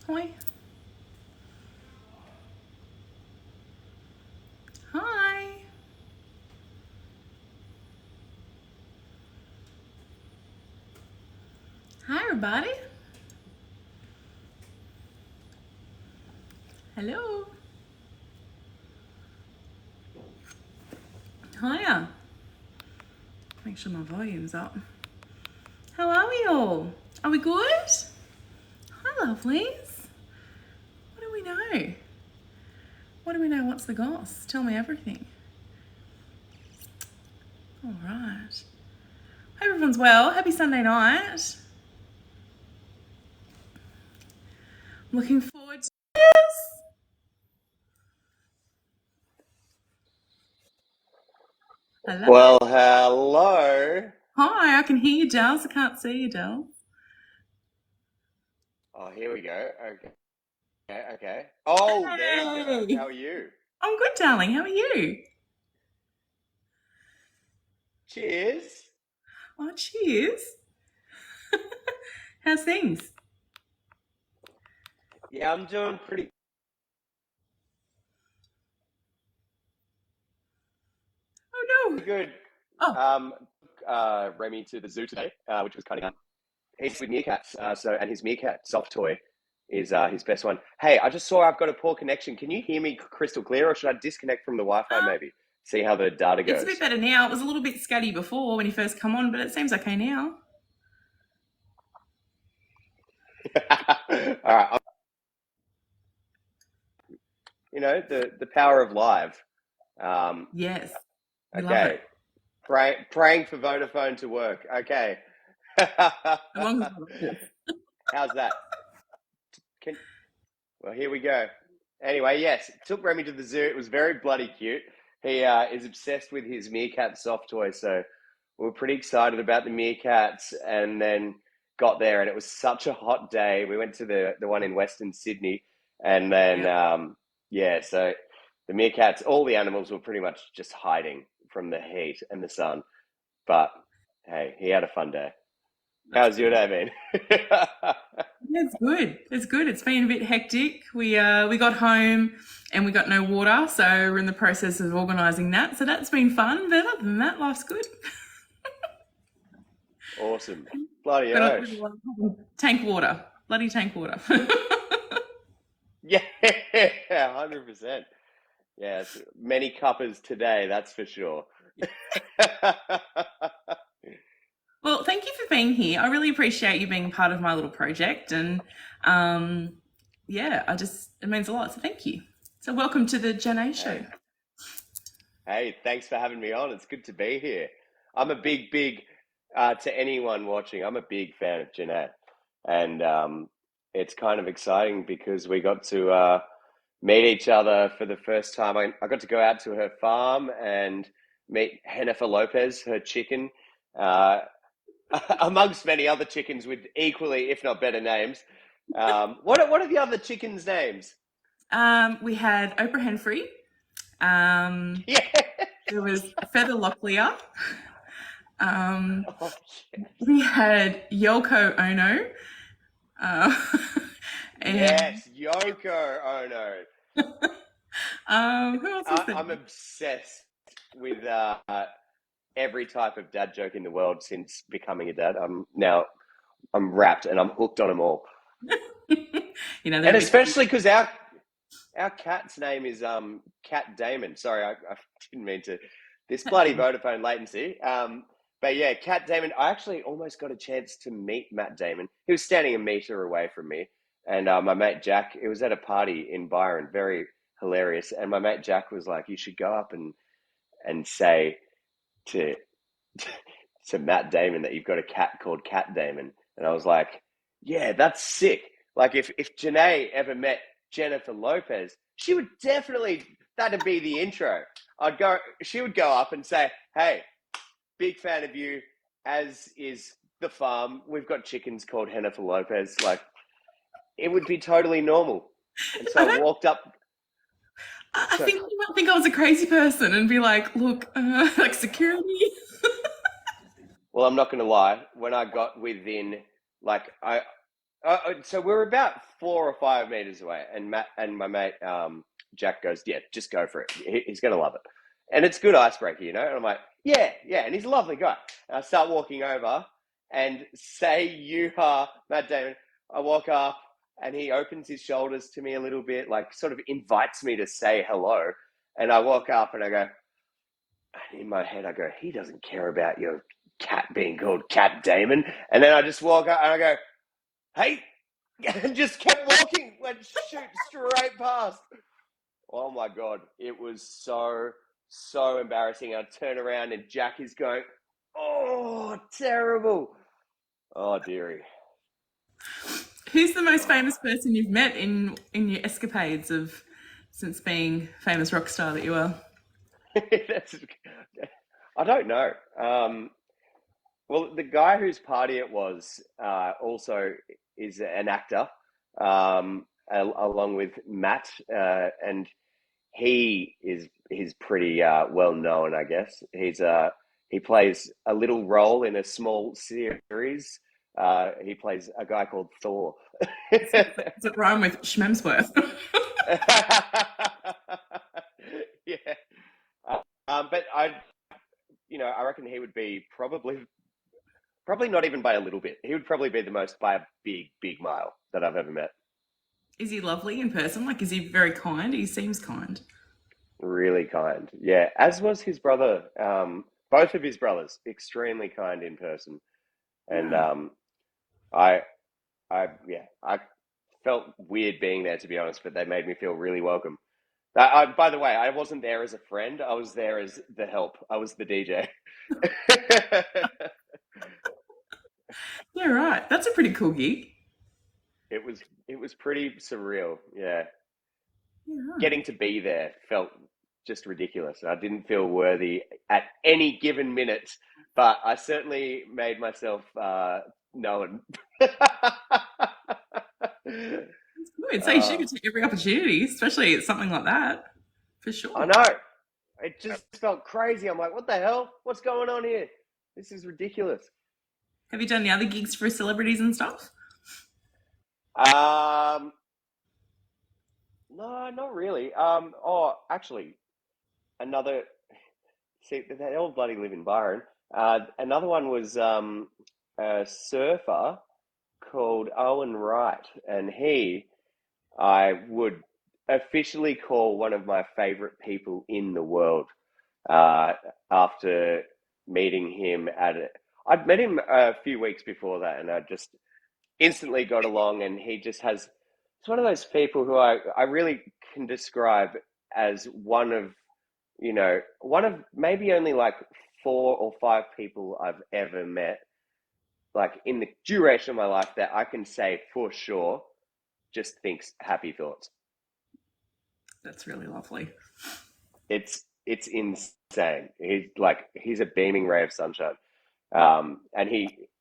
Hi. Hi. Hi, everybody. Hello. Hiya. Make sure my volume's up. How are we all? Are we good? Hi, lovelies. What do we know? What do we know? What's the goss? Tell me everything. All right. Hope everyone's well. Happy Sunday night. Looking forward to this. Hello. Well, hello. Hi, I can hear you, Giles. I can't see you, Giles. Oh, here we go. Okay, okay. Oh, there you go. Hey. How are you? I'm good, darling. How are you? Cheers. Oh, cheers. How's things? Yeah, I'm doing pretty Oh, no. good. Oh, Um, Remy to the zoo today, which was kind of fun. He's with meerkats, and his meerkat soft toy is his best one. Hey, I just saw I've got a poor connection. Can you hear me crystal clear, or should I disconnect from the Wi-Fi um, maybe? See how the data it's a bit goes. better now. It was a little bit scatty before when you first come on, but it seems okay now. All right. The power of live. Um, Yes, we love it. okay. Praying for Vodafone to work. Okay. As long as it's not awful. How's that? Can, well, here we go. Anyway, yes, took Remy to the zoo. It was very bloody cute. He is obsessed with his meerkat soft toy, so we were pretty excited about the meerkats, and then got there, and it was such a hot day. We went to the one in Western Sydney, and then Yep. yeah, so the meerkats, all the animals were pretty much just hiding from the heat and the sun. But hey, he had a fun day. That's How's your good. day been? Yeah, it's good. It's good. It's been a bit hectic. We got home and we got no water, so we're in the process of organising that. So that's been fun. But other than that, life's good. Awesome. Bloody Got a oath. little tank water. Bloody tank water. Yeah, 100%. Yeah, it's many cuppers today, that's for sure. Well, thank you for being here. I really appreciate you being part of my little project, and um, yeah, it means a lot. So thank you. So welcome to the Jennnnaaayy show. Hey, hey, thanks for having me on. It's good to be here. I'm a big, to anyone watching, I'm a big fan of Jennnnaaayy. And it's kind of exciting because we got to meet each other for the first time. I got to go out to her farm and meet Jennifer Lopez, her chicken, uh, amongst many other chickens with equally, if not better, names. What are the other chickens' names? We had Oprah Henfrey. Um, Yeah. there was Feather Locklear. Um, Oh, yes. we had Yoko Ono. Uh, and Yes, Yoko Ono. who else was there? I'm obsessed with every type of dad joke in the world since becoming a dad. I'm wrapped and I'm hooked on them all. They're And a bit. especially because our cat's name is Cat Damon. Sorry, I didn't mean to. This bloody Vodafone latency. But yeah, Cat Damon. I actually almost got a chance to meet Matt Damon. He was standing a meter away from me, and my mate Jack. It was at a party in Byron. Very hilarious. And my mate Jack was like, "You should go up and say to to Matt Damon that you've got a cat called Cat Damon." And I was like, "Yeah, that's sick." Like if Janae ever met Jennifer Lopez, she would definitely that'd be the intro. She would go up and say, "Hey, big fan of you, as is the farm. We've got chickens called Jennifer Lopez." Like it would be totally normal. And so I I don't. walked up. I So, think you might think I was a crazy person and be like, "Look, like security." well, I'm not going to lie. When I got within, like, So we're about 4 or 5 meters away, and Matt and my mate Jack goes, "Yeah, just go for it. He's gonna love it." And it's good icebreaker, you know. And I'm like, "Yeah, yeah," and he's a lovely guy. And I start walking over, and say you are Matt Damon. I walk up, and he opens his shoulders to me a little bit, like sort of invites me to say hello. And I walk up, and I go, and in my head, I go, "He doesn't care about your cat being called Cat Damon." And then I just walk up, and I go, "Hey," and just kept walking, went shoot straight past. Oh my god, it was so embarrassing. I turn around and Jack is going, "Oh, terrible." Oh dearie. Who's the most Oh. famous person you've met in your escapades of since being famous rock star that you are? That's, I don't know. Well, the guy whose party it was also is an actor, along with Matt, and he's pretty well known, I guess. He plays a little role in a small series. He plays a guy called Thor. Does it rhyme with Schmemsworth? Yeah, but I reckon he would be probably not even by a little bit. He would probably be the most by a big mile that I've ever met. Is he lovely in person? Like, is he very kind? He seems kind. Really kind. Yeah, as was his brother. Both of his brothers, extremely kind in person. And Oh, I, I felt weird being there to be honest, but they made me feel really welcome. By the way, I wasn't there as a friend. I was there as the help. I was the DJ. yeah, right. That's a pretty cool gig. It was pretty surreal. Yeah, Yeah, right. getting to be there felt just ridiculous. I didn't feel worthy at any given minute, but I certainly made myself known. It's good. So you should uh, take every opportunity, especially at something like that, for I sure. know. It just felt crazy. I'm like, what the hell? What's going on here? This is ridiculous. Have you done the other gigs for celebrities and stuff? Um, no, not really. Actually, another. See, they all bloody live in Byron. Another one was a surfer called Owen Wright, and I would officially call one of my favorite people in the world. Uh, After meeting him I'd met him a few weeks before that, and I just instantly got along. And he just has, it's one of those people who I really can describe as one of maybe only like 4 or 5 people I've ever met, like in the duration of my life, that I can say for sure just thinks happy thoughts. That's really lovely. It's insane. He's a beaming ray of sunshine. And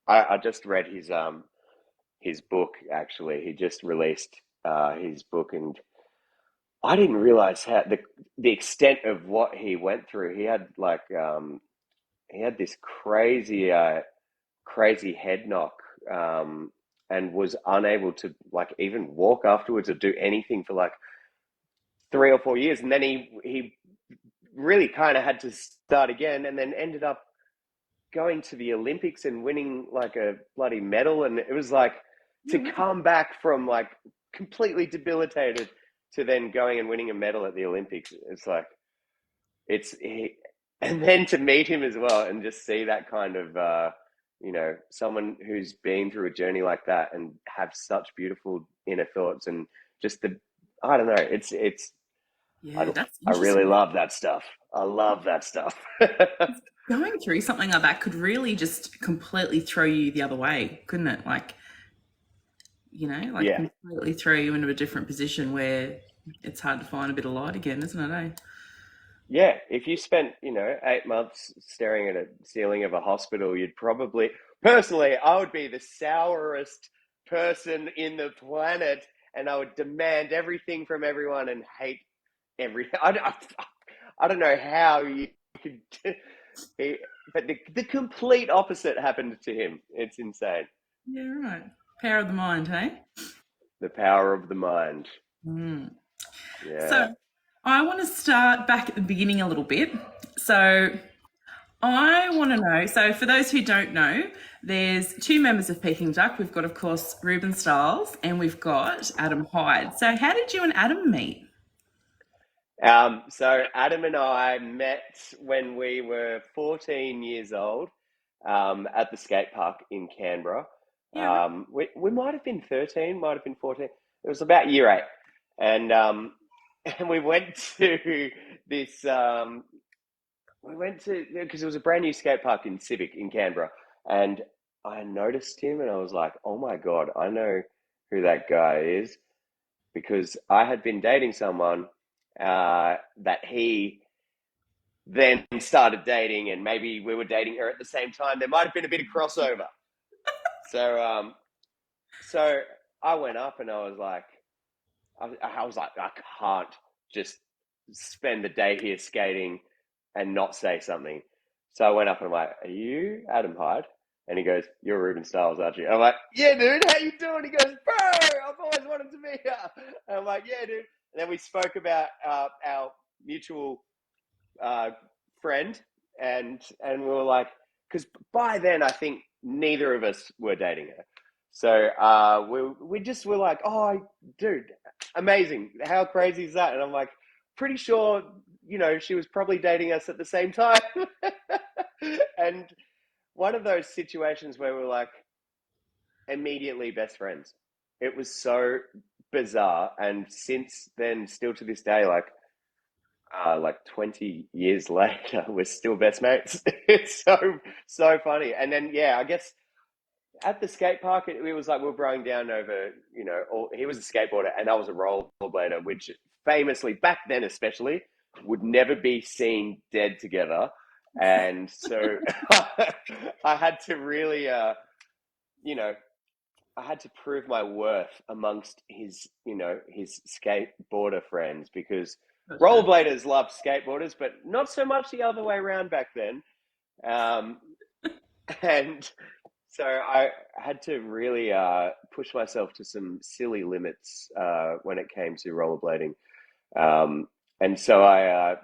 I just read his book actually. He just released his book, and I didn't realize how the extent of what he went through. He had this crazy head knock, and was unable to like even walk afterwards or do anything for like 3 or 4 years. And then he really kind of had to start again, and then ended up going to the Olympics and winning like a bloody medal. And it was like Yeah, to right. come back from like completely debilitated to then going and winning a medal at the Olympics. It's like and then to meet him as well and just see that kind of someone who's been through a journey like that and have such beautiful inner thoughts, and just the I don't know, it's Yeah, I, that's I really interesting. love that stuff. I love that stuff. Going through something like that could really just completely throw you the other way, couldn't it? Like, like Yeah. completely throw you into a different position where it's hard to find a bit of light again, isn't it? Eh? Yeah, if you spent, 8 months staring at a ceiling of a hospital, you'd probably, personally, I would be the sourest person in the planet, and I would demand everything from everyone and hate every. I don't know how you could, he, but the complete opposite happened to him. It's insane. Yeah, right. Power of the mind, hey? The power of the mind. Mm. Yeah. So I want to start back at the beginning a little bit. So I want to know. So for those who don't know, there's two members of Peking Duck. We've got, of course, Reuben Styles, and we've got Adam Hyde. So how did you and Adam meet? So Adam and I met when we were 14 years old at the skate park in Canberra. Yeah, right. We might have been 13, might have been 14. It was about year eight. And, and we went to this, we went to, because it was a brand new skate park in Civic in Canberra. And I noticed him and I was like, oh my God, I know who that guy is because I had been dating someone that he then started dating, and maybe we were dating her at the same time. There might have been a bit of crossover. So, so I went up and I was like, I can't just spend the day here skating and not say something. So I went up and I'm like, "Are you Adam Hyde?" And he goes, "You're Reuben Styles, aren't you?" And I'm like, "Yeah, dude. How you doing?" He goes, "Bro, I've always wanted to be here." And I'm like, "Yeah, dude." And then we spoke about our mutual uh, friend, and we were like, because by then I think neither of us were dating her. So we just were like, "Oh, dude, amazing! How crazy is that?" And I'm like, pretty sure, she was probably dating us at the same time. And one of those situations where we're like immediately best friends. It was so bizarre, and since then, still to this day, like 20 years later, we're still best mates. It's so funny. And then yeah, I guess at the skate park, it was like we were throwing down over, he was a skateboarder and I was a rollerblader, which famously back then especially would never be seen dead together. And so I had to really, you know, I had to prove my worth amongst his skateboarder friends because Gotcha. rollerbladers loved skateboarders, but not so much the other way around back then. Um, and so I had to really push myself to some silly limits when it came to rollerblading. Um, and so I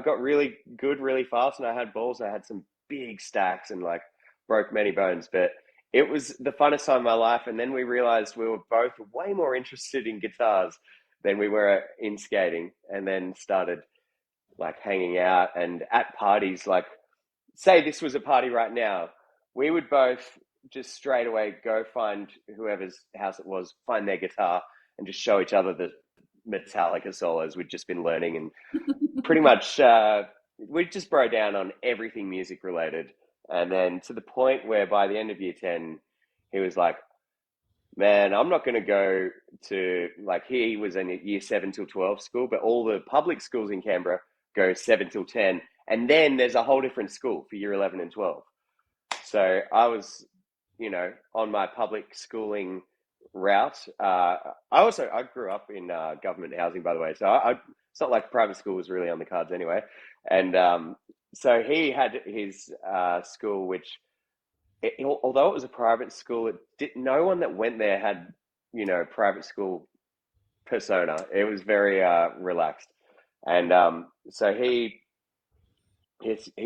got really good really fast, and I had balls. I had some big stacks and like broke many bones, but it was the funnest time of my life. And then we realized we were both way more interested in guitars than we were in skating, and then started like hanging out and at parties. Like, say this was a party right now, we would both just straight away go find whoever's house it was, find their guitar, and just show each other the Metallica solos we'd just been learning, and pretty much we just broke down on everything music related. And then to the point where by the end of year 10, he was like, "Man, I'm not going to go to," like, he was in year 7 till 12 school, but all the public schools in Canberra go 7 till 10. And then there's a whole different school for year 11 and 12. So I was, on my public schooling route. I grew up in government housing, by the way. So it's not like private school was really on the cards anyway. And so he had his school, which, although it was a private school, no one that went there had, private school persona. It was very relaxed. And so he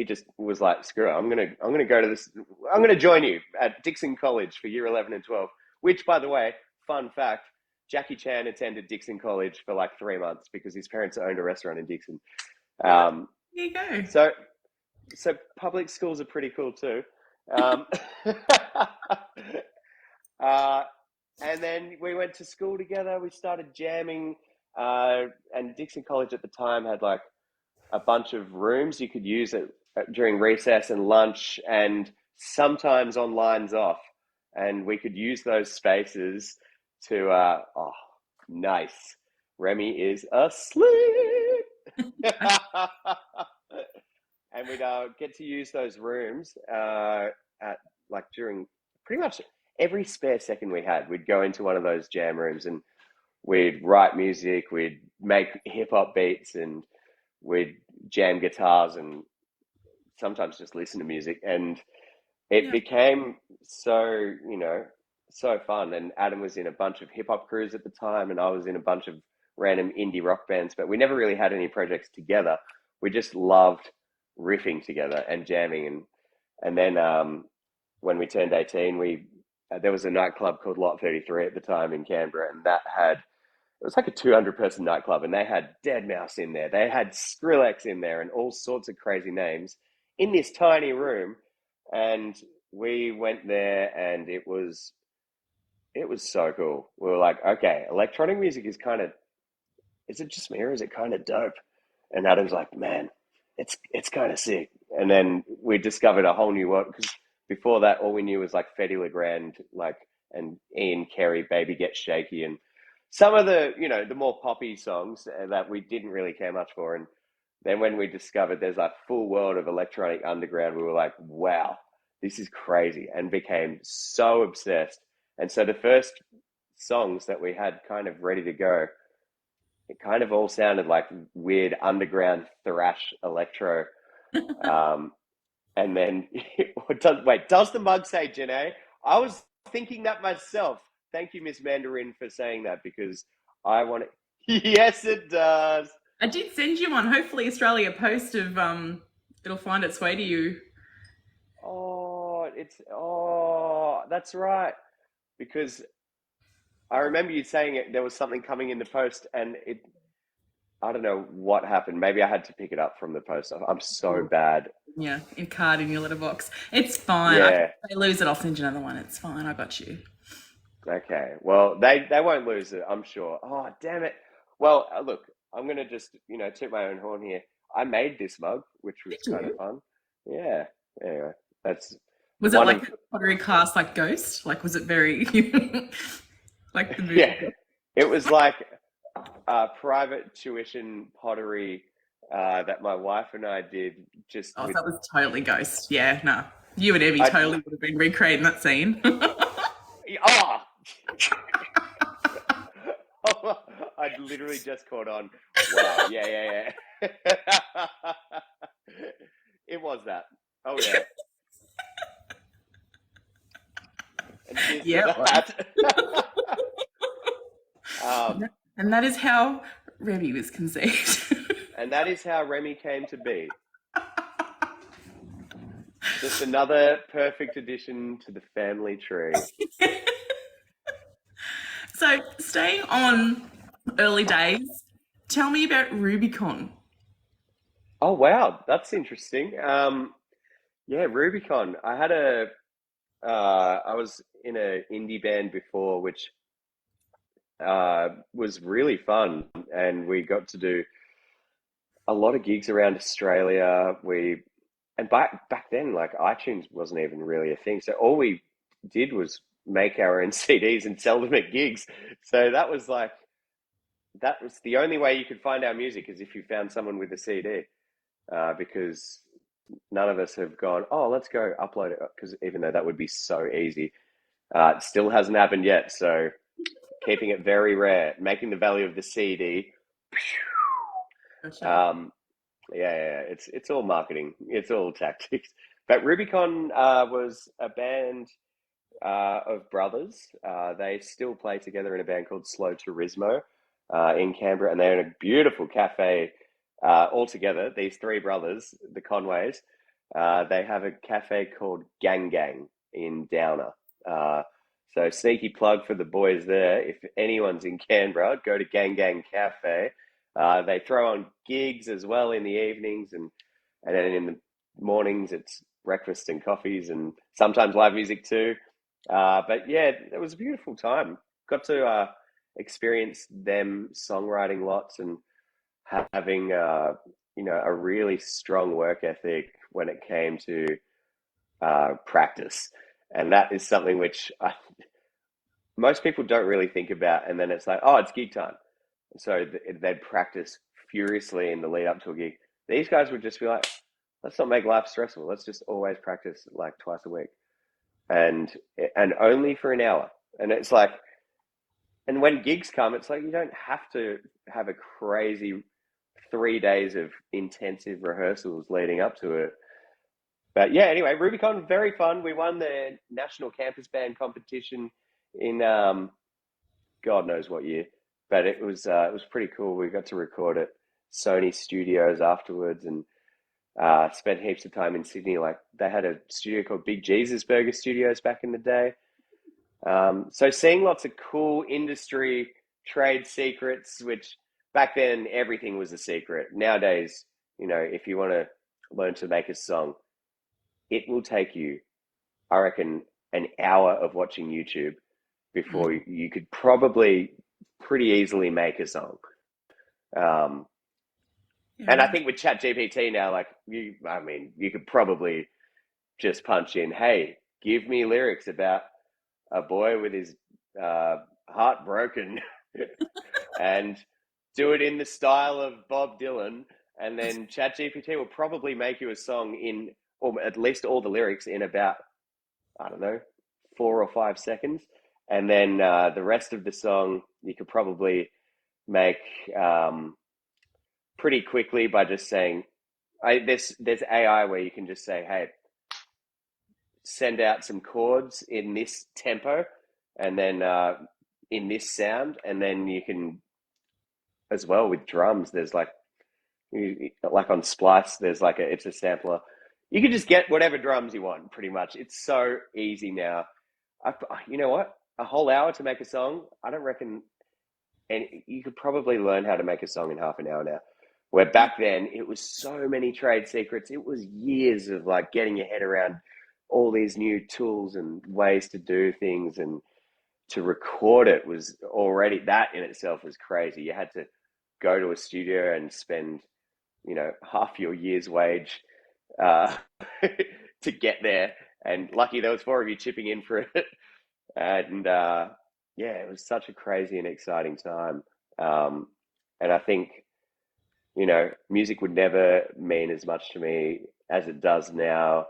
just was like, "Screw it, I'm gonna go to this. I'm gonna join you at Dixon College for year 11 and 12." Which, by the way, fun fact: Jackie Chan attended Dixon College for like 3 months because his parents owned a restaurant in Dixon. Oh, Um, there you go. so so public schools are pretty cool too. Um, uh, and then we went to school together. We started jamming, and Dixon College at the time had like a bunch of rooms you could use during recess and lunch, and sometimes on lines off. And we could use those spaces to, oh, nice. Remy is asleep. And we'd get to use those rooms at like during pretty much every spare second we had. We'd go into one of those jam rooms and we'd write music, we'd make hip hop beats, and we'd jam guitars and sometimes just listen to music. And it Yeah. became so, so fun. And Adam was in a bunch of hip hop crews at the time, and I was in a bunch of random indie rock bands, but we never really had any projects together. We just loved riffing together and jamming. And then when we turned 18, we there was a nightclub called Lot 33 at the time in Canberra, and that had it was like a 200-person nightclub, and they had Dead Mouse in there, they had Skrillex in there, and all sorts of crazy names in this tiny room. And we went there, and it was so cool. We were like, okay, electronic music is it just me or is it kind of dope? And Adam's like, man, it's kind of sick. And then we discovered a whole new world because before that, all we knew was like Fetty Legrand, like and Ian Carey, Baby Get Shaky, and some of the the more poppy songs that we didn't really care much for. And then when we discovered there's a full world of electronic underground, we were like, wow, this is crazy, and became so obsessed. And so the first songs that we had kind of ready to go, it kind of all sounded like weird underground thrash electro. Um, and then, does the mug say Jennaaayy? I was thinking that myself. Thank you, Miss Mandarin, for saying that because I want it. Yes, it does. I did send you one. Hopefully, Australia Post of it'll find its way to you. That's right. Because I remember you saying it. There was something coming in the post, and I don't know what happened. Maybe I had to pick it up from the post. I'm so bad. Yeah, your card in your letterbox. It's fine. If Yeah. they lose it, I'll send you another one. It's fine. I got you. Okay. Well, they won't lose it, I'm sure. Oh, damn it. Well, look, I'm gonna just toot my own horn here. I made this mug, which Did was kind of you? fun. Yeah. Anyway, that's Was it one like of a pottery class, like Ghost? Like, was it very like the movie? yeah. It was like private tuition pottery that my wife and I did just Oh, so with. that was totally Ghost. Yeah, no. You and Evie I totally would have been recreating that scene. oh, I literally just caught on. Wow. Yeah, yeah, yeah. It was that. Oh yeah. And cheers to Yeah, it was. that. um, And that is how Remy was conceived. and that is how Remy came to be. Just another perfect addition to the family tree. So, staying on early days, tell me about Rubicon. Oh wow, that's interesting. Yeah, Rubicon. I was in a indie band before, which was really fun, and we got to do a lot of gigs around Australia. And back then, like iTunes wasn't even really a thing, so all we did was make our own CDs and sell them at gigs. So that was the only way you could find our music is if you found someone with a CD, because none of us have gone, oh, let's go upload it, because even though that would be so easy, it still hasn't happened yet. So keeping it very rare, making the value of the CD. Gotcha. Um, yeah, it's all marketing, it's all tactics. But Rubicon was a band of brothers. They still play together in a band called Slow Turismo in Canberra, and they're in a beautiful cafe all together. These three brothers, the Conways, they have a cafe called Gang Gang in Downer. So sneaky plug for the boys there. If anyone's in Canberra, go to Gang Gang Cafe. They throw on gigs as well in the evenings, and then in the mornings it's breakfast and coffees, and sometimes live music too. But yeah, it was a beautiful time. Got to experience them songwriting lots and having a really strong work ethic when it came to practice, and that is something which most people don't really think about. And then it's like, oh, it's gig time, so they'd practice furiously in the lead up to a gig. These guys would just be like, let's not make life stressful. Let's just always practice like twice a week, and only for an hour. And it's like, and when gigs come, it's like you don't have to have a crazy 3 days of intensive rehearsals leading up to it. But yeah, anyway, Rubicon, very fun. We won the National Campus Band competition in God knows what year, but it was pretty cool. We got to record at Sony Studios afterwards, and spent heaps of time in Sydney. Like they had a studio called Big Jesus Burger Studios back in the day. So seeing lots of cool industry trade secrets, which back then everything was a secret. Nowadays, if you want to learn to make a song, it will take you, I reckon, an hour of watching YouTube before Mm. you could probably pretty easily make a song. Um, Yeah, and I right. think with ChatGPT now, I mean, you could probably just punch in, "Hey, give me lyrics about a boy with his heart broken," and do it in the style of Bob Dylan, and then ChatGPT will probably make you a song in, or at least all the lyrics in about, I don't know, 4 or 5 seconds, and then the rest of the song you could probably make um, pretty quickly by just saying, there's AI where you can just say, "Hey, send out some chords in this tempo, and then in this sound," and then you can, as well with drums. There's like on Splice, there's it's a sampler. You can just get whatever drums you want, pretty much. It's so easy now. I, you know what? A whole hour to make a song, I don't reckon, and you could probably learn how to make a song in half an hour now. Where Yeah. back then it was so many trade secrets. It was years of like getting your head around all these new tools and ways to do things, and to record it was already, that in itself was crazy. You had to go to a studio and spend, half your year's wage uh, to get there. And lucky there was four of you chipping in for it. And yeah, it was such a crazy and exciting time. Um, and I think, music would never mean as much to me as it does now.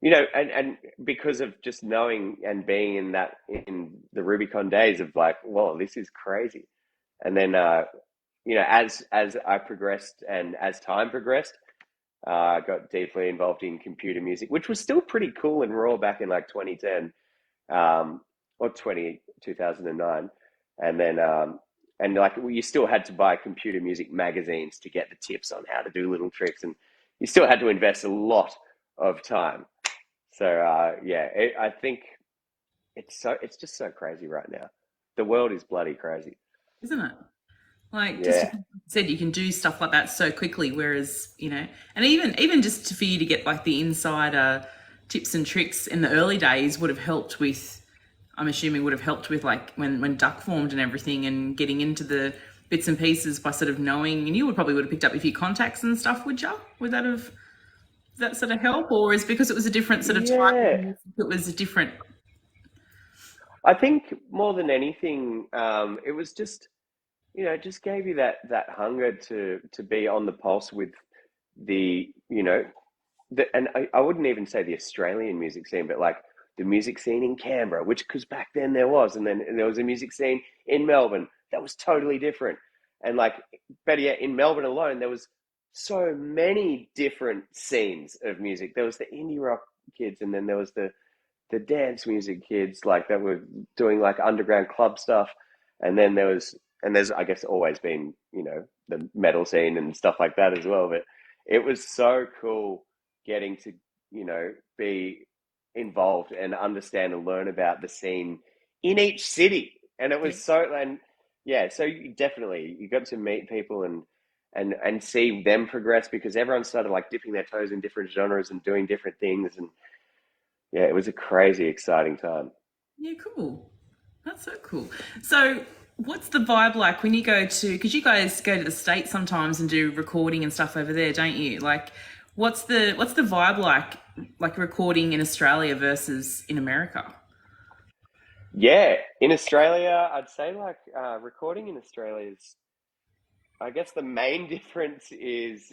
And because of just knowing and being in the Rubicon days of like, well, this is crazy. And then, as I progressed and as time progressed, I got deeply involved in computer music, which was still pretty cool and raw back in like 2010, or 2009. And then, and like you still had to buy computer music magazines to get the tips on how to do little tricks. And you still had to invest a lot of time. So, yeah, I think it's just so crazy right now. The world is bloody crazy. Isn't it? Like just Yeah. like you said, you can do stuff like that so quickly. Whereas, and even just for you to get like the insider tips and tricks in the early days would have helped with. I'm assuming would have helped with like when Duck formed and everything, and getting into the bits and pieces by sort of knowing. And you would have picked up a few contacts and stuff. Would you? Would that have does that sort of help, or is because it was a different sort of Yeah. time? It was a different. I think more than anything, it was just, it just gave you that hunger to be on the pulse with the, and I wouldn't even say the Australian music scene, but like the music scene in Canberra, which, because back then there was, and then there was a music scene in Melbourne that was totally different. And like, better yet, in Melbourne alone, there was so many different scenes of music. There was the indie rock kids, and then there was the dance music kids, like that were doing like underground club stuff, and then there's, I guess, always been, the metal scene and stuff like that as well. But it was so cool getting to, be involved and understand and learn about the scene in each city. And it Yeah. was so, and yeah, so you got to meet people and see them progress, because everyone started like dipping their toes in different genres and doing different things. And yeah, it was a crazy exciting time. Yeah, cool. That's so cool. So, what's the vibe like when you go to? Because you guys go to the States sometimes and do recording and stuff over there, don't you? Like, what's the vibe like recording in Australia versus in America? Yeah, in Australia, I'd say like recording in Australia is, I guess the main difference is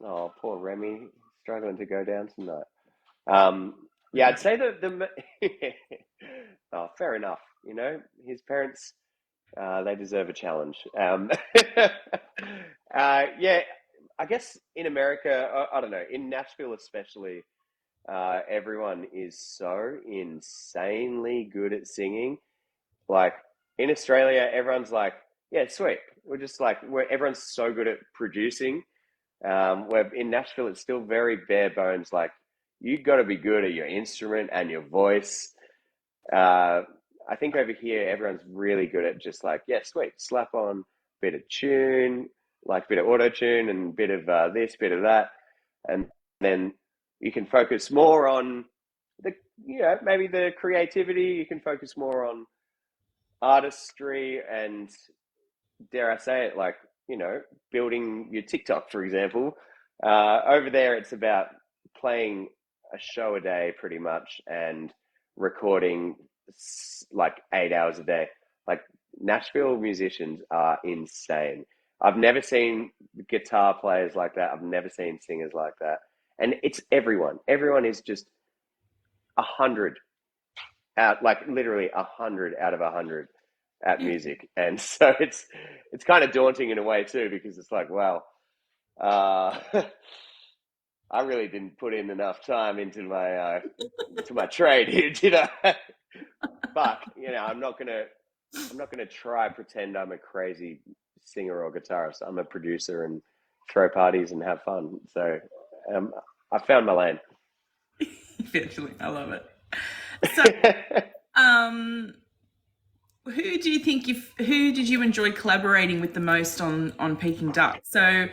oh, poor Remy, struggling to go down tonight. Yeah, I'd say oh, fair enough. His parents, they deserve a challenge. Yeah, I guess in America, I don't know, in Nashville especially, Everyone is so insanely good at singing. Like in Australia, everyone's like, yeah, sweet. Everyone's so good at producing. Where in Nashville, it's still very bare bones. Like you got to be good at your instrument and your voice. Uh, I think over here, everyone's really good at just like, yeah, sweet, slap on a bit of tune, like a bit of auto tune and a bit of this, bit of that, and then you can focus more on the, maybe the creativity. You can focus more on artistry and, dare I say it, like, building your TikTok, for example. Over there, it's about playing a show a day pretty much and recording like 8 hours a day. Like, Nashville musicians are insane. I've never seen guitar players like that. I've never seen singers like that. And it's everyone. Everyone is just 100 out, like literally 100 out of 100 at Yeah. music, and so it's kind of daunting in a way too, because it's like, wow, uh, I really didn't put in enough time into my trade here, did I? But I'm not gonna try pretend I'm a crazy singer or guitarist. I'm a producer and throw parties and have fun. So um, I found my lane. Eventually, I love it. So, um, who did you enjoy collaborating with the most on Peking Duck? So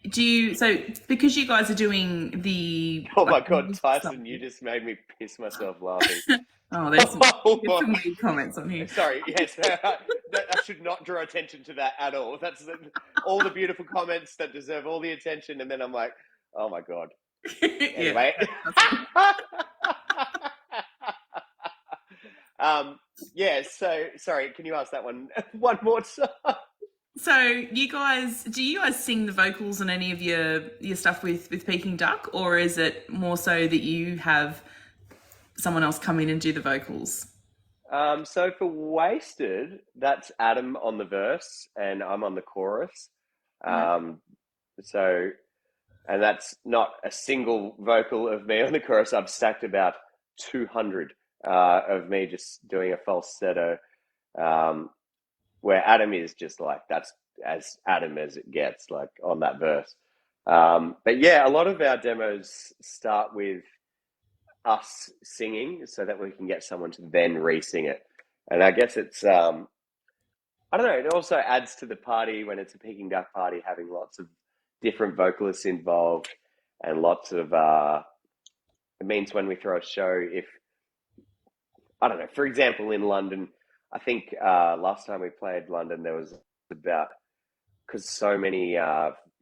because you guys are doing the Oh like my God, music stuff. Tyson, you just made me piss myself laughing. Oh, there's some weird comments on here. Sorry, yes, I should not draw attention to that at all. That's all the beautiful comments that deserve all the attention, and then I'm like, oh my God. Yeah, Anyway, that's right. um, yeah. So sorry, can you ask that one one more time? So do you guys sing the vocals on any of your stuff with Peking Duck, or is it more so that you have someone else come in and do the vocals? So for Wasted, that's Adam on the verse and I'm on the chorus. Right. Um, so and that's not a single vocal of me on the chorus. I've stacked about 200 of me just doing a falsetto, um, where Adam is just like, that's as Adam as it gets, like on that verse. But yeah, a lot of our demos start with us singing so that we can get someone to then re-sing it. And I guess I don't know, it also adds to the party when it's a Peking Duck party, having lots of different vocalists involved and lots of, it means when we throw a show, if, I don't know, for example, in London, I think last time we played London, there was about, because so many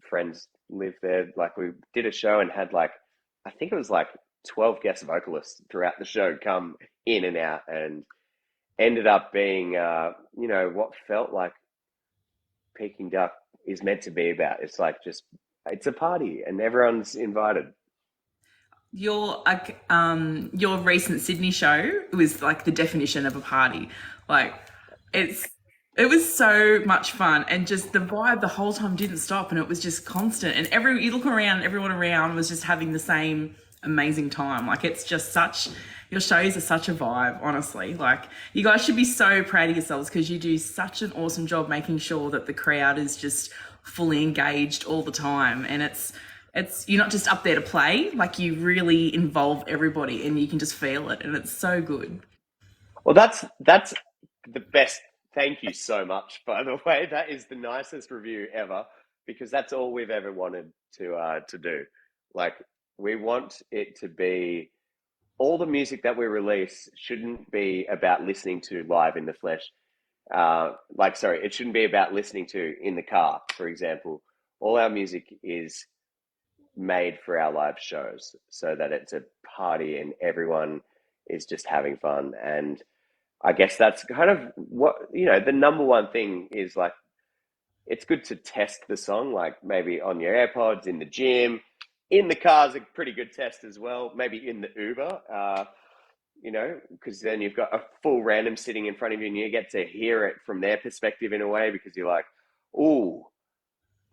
friends live there, like we did a show and had like, I think it was like 12 guest vocalists throughout the show come in and out, and ended up being, what felt like Peking Duck is meant to be about. It's like just, it's a party and everyone's invited. Your recent Sydney show was like the definition of a party. Like it's it was so much fun, and just the vibe the whole time didn't stop, and it was just constant. And you look around, everyone around was just having the same amazing time. Like it's just such your shows are such a vibe, honestly. Like you guys should be so proud of yourselves because you do such an awesome job making sure that the crowd is just fully engaged all the time, and it's you're not just up there to play, like you really involve everybody and you can just feel it, and it's so good. Well, that's the best. Thank you so much, by the way. That is the nicest review ever, because that's all we've ever wanted to do. Like, we want it to be, all the music that we release shouldn't be about listening to live in the flesh. Sorry, it shouldn't be about listening to in the car, for example. All our music is made for our live shows so that it's a party and everyone is just having fun. And I guess that's kind of what, the number one thing is, like, it's good to test the song, like maybe on your AirPods, in the gym, in the car is a pretty good test as well. Maybe in the Uber, because then you've got a full random sitting in front of you and you get to hear it from their perspective in a way, because you're like, ooh,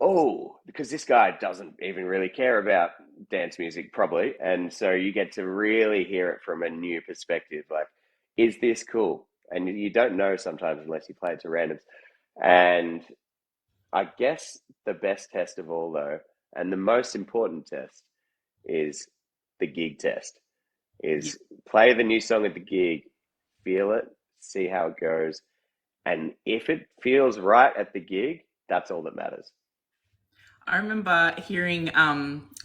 oh, because this guy doesn't even really care about dance music, probably. And so you get to really hear it from a new perspective. Like, is this cool? And you don't know sometimes unless you play it to randoms. And I guess the best test of all, though, and the most important test is the gig test. Yeah. Is play the new song at the gig, feel it, see how it goes, and if it feels right at the gig, that's all that matters. I remember hearing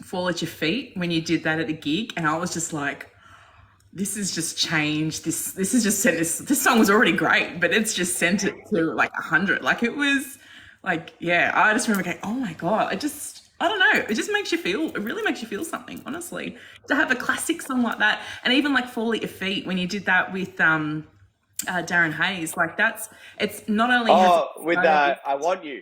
Fall at Your Feet when you did that at the gig, and I was just like, this has just changed. This has just sent this song was already great, but it's just sent it to like 100. Like it was like, yeah, I just remember going, oh my God, I don't know. It just makes you feel, it really makes you feel something, honestly. To have a classic song like that, and even like Fall at Your Feet when you did that with Darren Hayes, like it's not only has it Oh, with exposed, I Want You.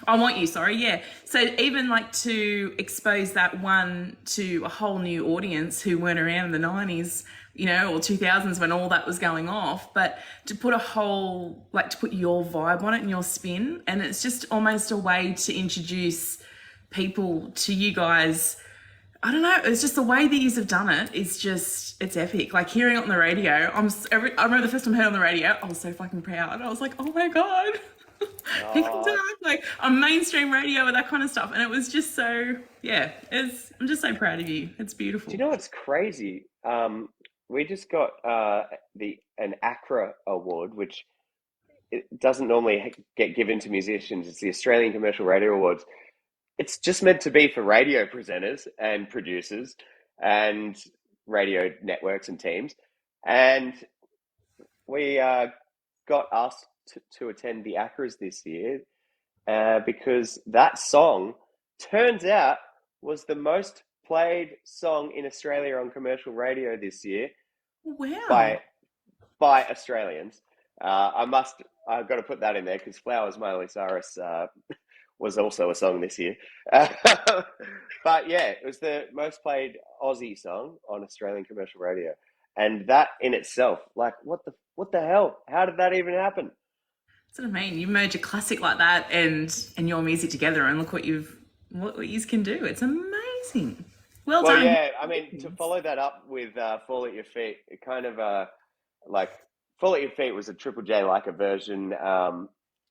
I Want You, sorry, yeah. So even like to expose that one to a whole new audience who weren't around in the 90s, or 2000s when all that was going off, but to put to put your vibe on it and your spin, and it's just almost a way to introduce people to you guys. I don't know. It's just the way that you have done it. It's epic. Like hearing it on the radio. I remember the first time I heard it on the radio. I was so fucking proud. I was like, oh my God, Peking Duk, Oh, like on mainstream radio with that kind of stuff. And it was just so, yeah. I'm just so proud of you. It's do you beautiful. know what's crazy? We just got the an ACRA award, which it doesn't normally get given to musicians. It's the Australian Commercial Radio Awards. It's just meant to be for radio presenters and producers and radio networks and teams. And we got asked to attend the ACRAs this year because that song turns out was the most played song in Australia on commercial radio this year Wow. by by Australians. I must. I've got to put that in there because "Flowers" Miley Cyrus was also a song this year. But yeah, it was the most played Aussie song on Australian commercial radio, and that in itself, like, what the hell? How did that even happen? That's what I mean. You merge a classic like that and your music together, and look what you can do. It's amazing. Well Well, done. yeah, I mean, to follow that up with "Fall at Your Feet," it kind of like "Fall at Your Feet" was a Triple J like a version,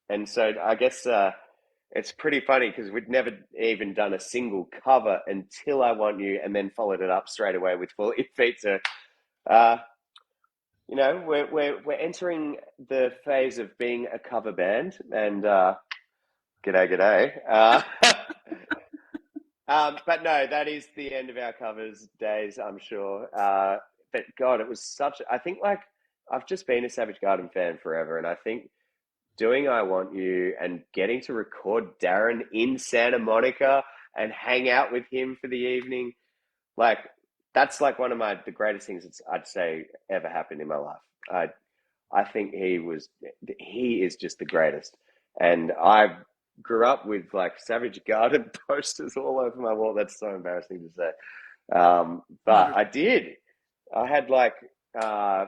and so I guess it's pretty funny because we'd never even done a single cover until "I Want You," and then followed it up straight away with "Fall at Your Feet." So, uh, we're entering the phase of being a cover band, and g'day, g'day. But no, that is the end of our covers days, I'm sure. But God, it was such. I think like I've just been a Savage Garden fan forever, and I think doing "I Want You" and getting to record Darren in Santa Monica and hang out with him for the evening, like that's like one of the greatest things I'd say ever happened in my life. I think he is just the greatest. And I grew up with like Savage Garden posters all over my wall. That's so embarrassing to say. Not But I did. I had like, uh,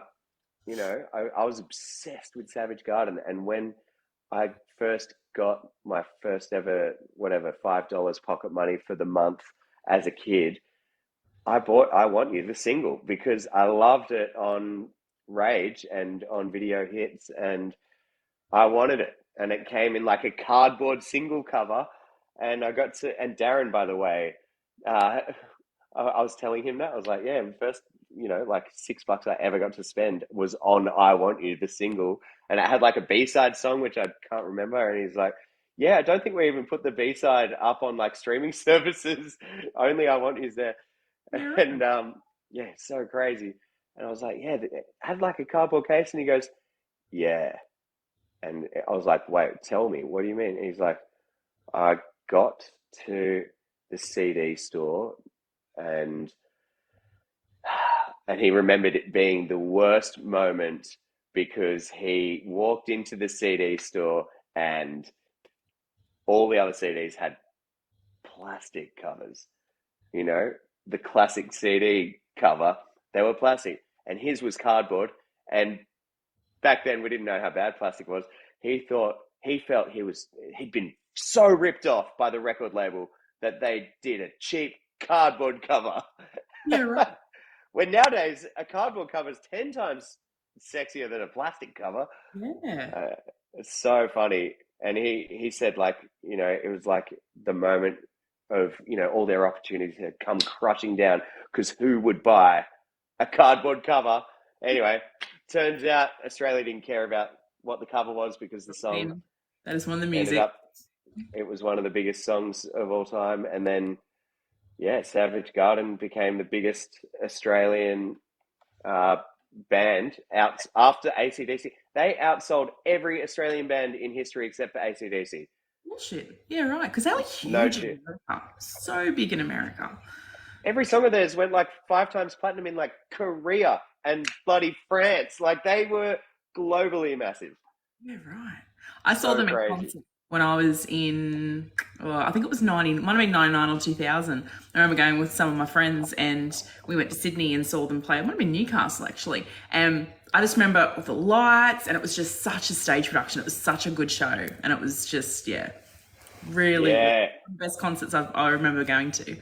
I was obsessed with Savage Garden. And when I first got my first ever, whatever, $5 pocket money for the month as a kid, I bought "I Want You" the single because I loved it on Rage and on Video Hits, and I wanted it. And it came in like a cardboard single cover, and I got to. And Darren, by the way, uh, I was telling him that I was like, yeah, the first like $6 I ever got to spend was on "I Want You" the single, and it had like a B-side song which I can't remember, and he's like. Yeah, I don't think we even put the B side up on like streaming services. Only "I Want You's there." yeah. And yeah, so crazy. And I was like, yeah, it had like a cardboard case. And he goes, yeah. And I was like, wait, tell me, what do you mean? And he's like, I got to the CD store and and he remembered it being the worst moment because he walked into the CD store and all the other CDs had plastic covers. you know, the classic CD cover, they were plastic, and his was cardboard. And back then, we didn't know how bad plastic was. He thought he felt he'd been so ripped off by the record label that they did a cheap cardboard cover. Yeah, right. When nowadays a cardboard cover is 10 times sexier than a plastic cover. Yeah. Uh, it's so funny. And he said, like, it was like the moment of, all their opportunities had come crushing down because who would buy a cardboard cover? Anyway, turns out Australia didn't care about what the cover was because the song Win. That is one of the ended music. up, it was one of the biggest songs of all time. And then, yeah, Savage Garden became the biggest Australian uh, band out after AC/DC. They outsold every Australian band in history except for AC/DC. Bullshit. Yeah, right. Because they were No huge in shit. America. So big in America. Every song of theirs went like 5 times platinum in like Korea and bloody France. Like they were globally massive. Yeah, right. I saw So them in crazy. concert when I was in, I think it was 90, might have been 99 or 2000. I remember going with some of my friends and we went to Sydney and saw them play. It might have been Newcastle actually. And I just remember the lights and it was just such a stage production. It was such a good show. And it was just, yeah, really, really Yeah. the best concerts I remember going to.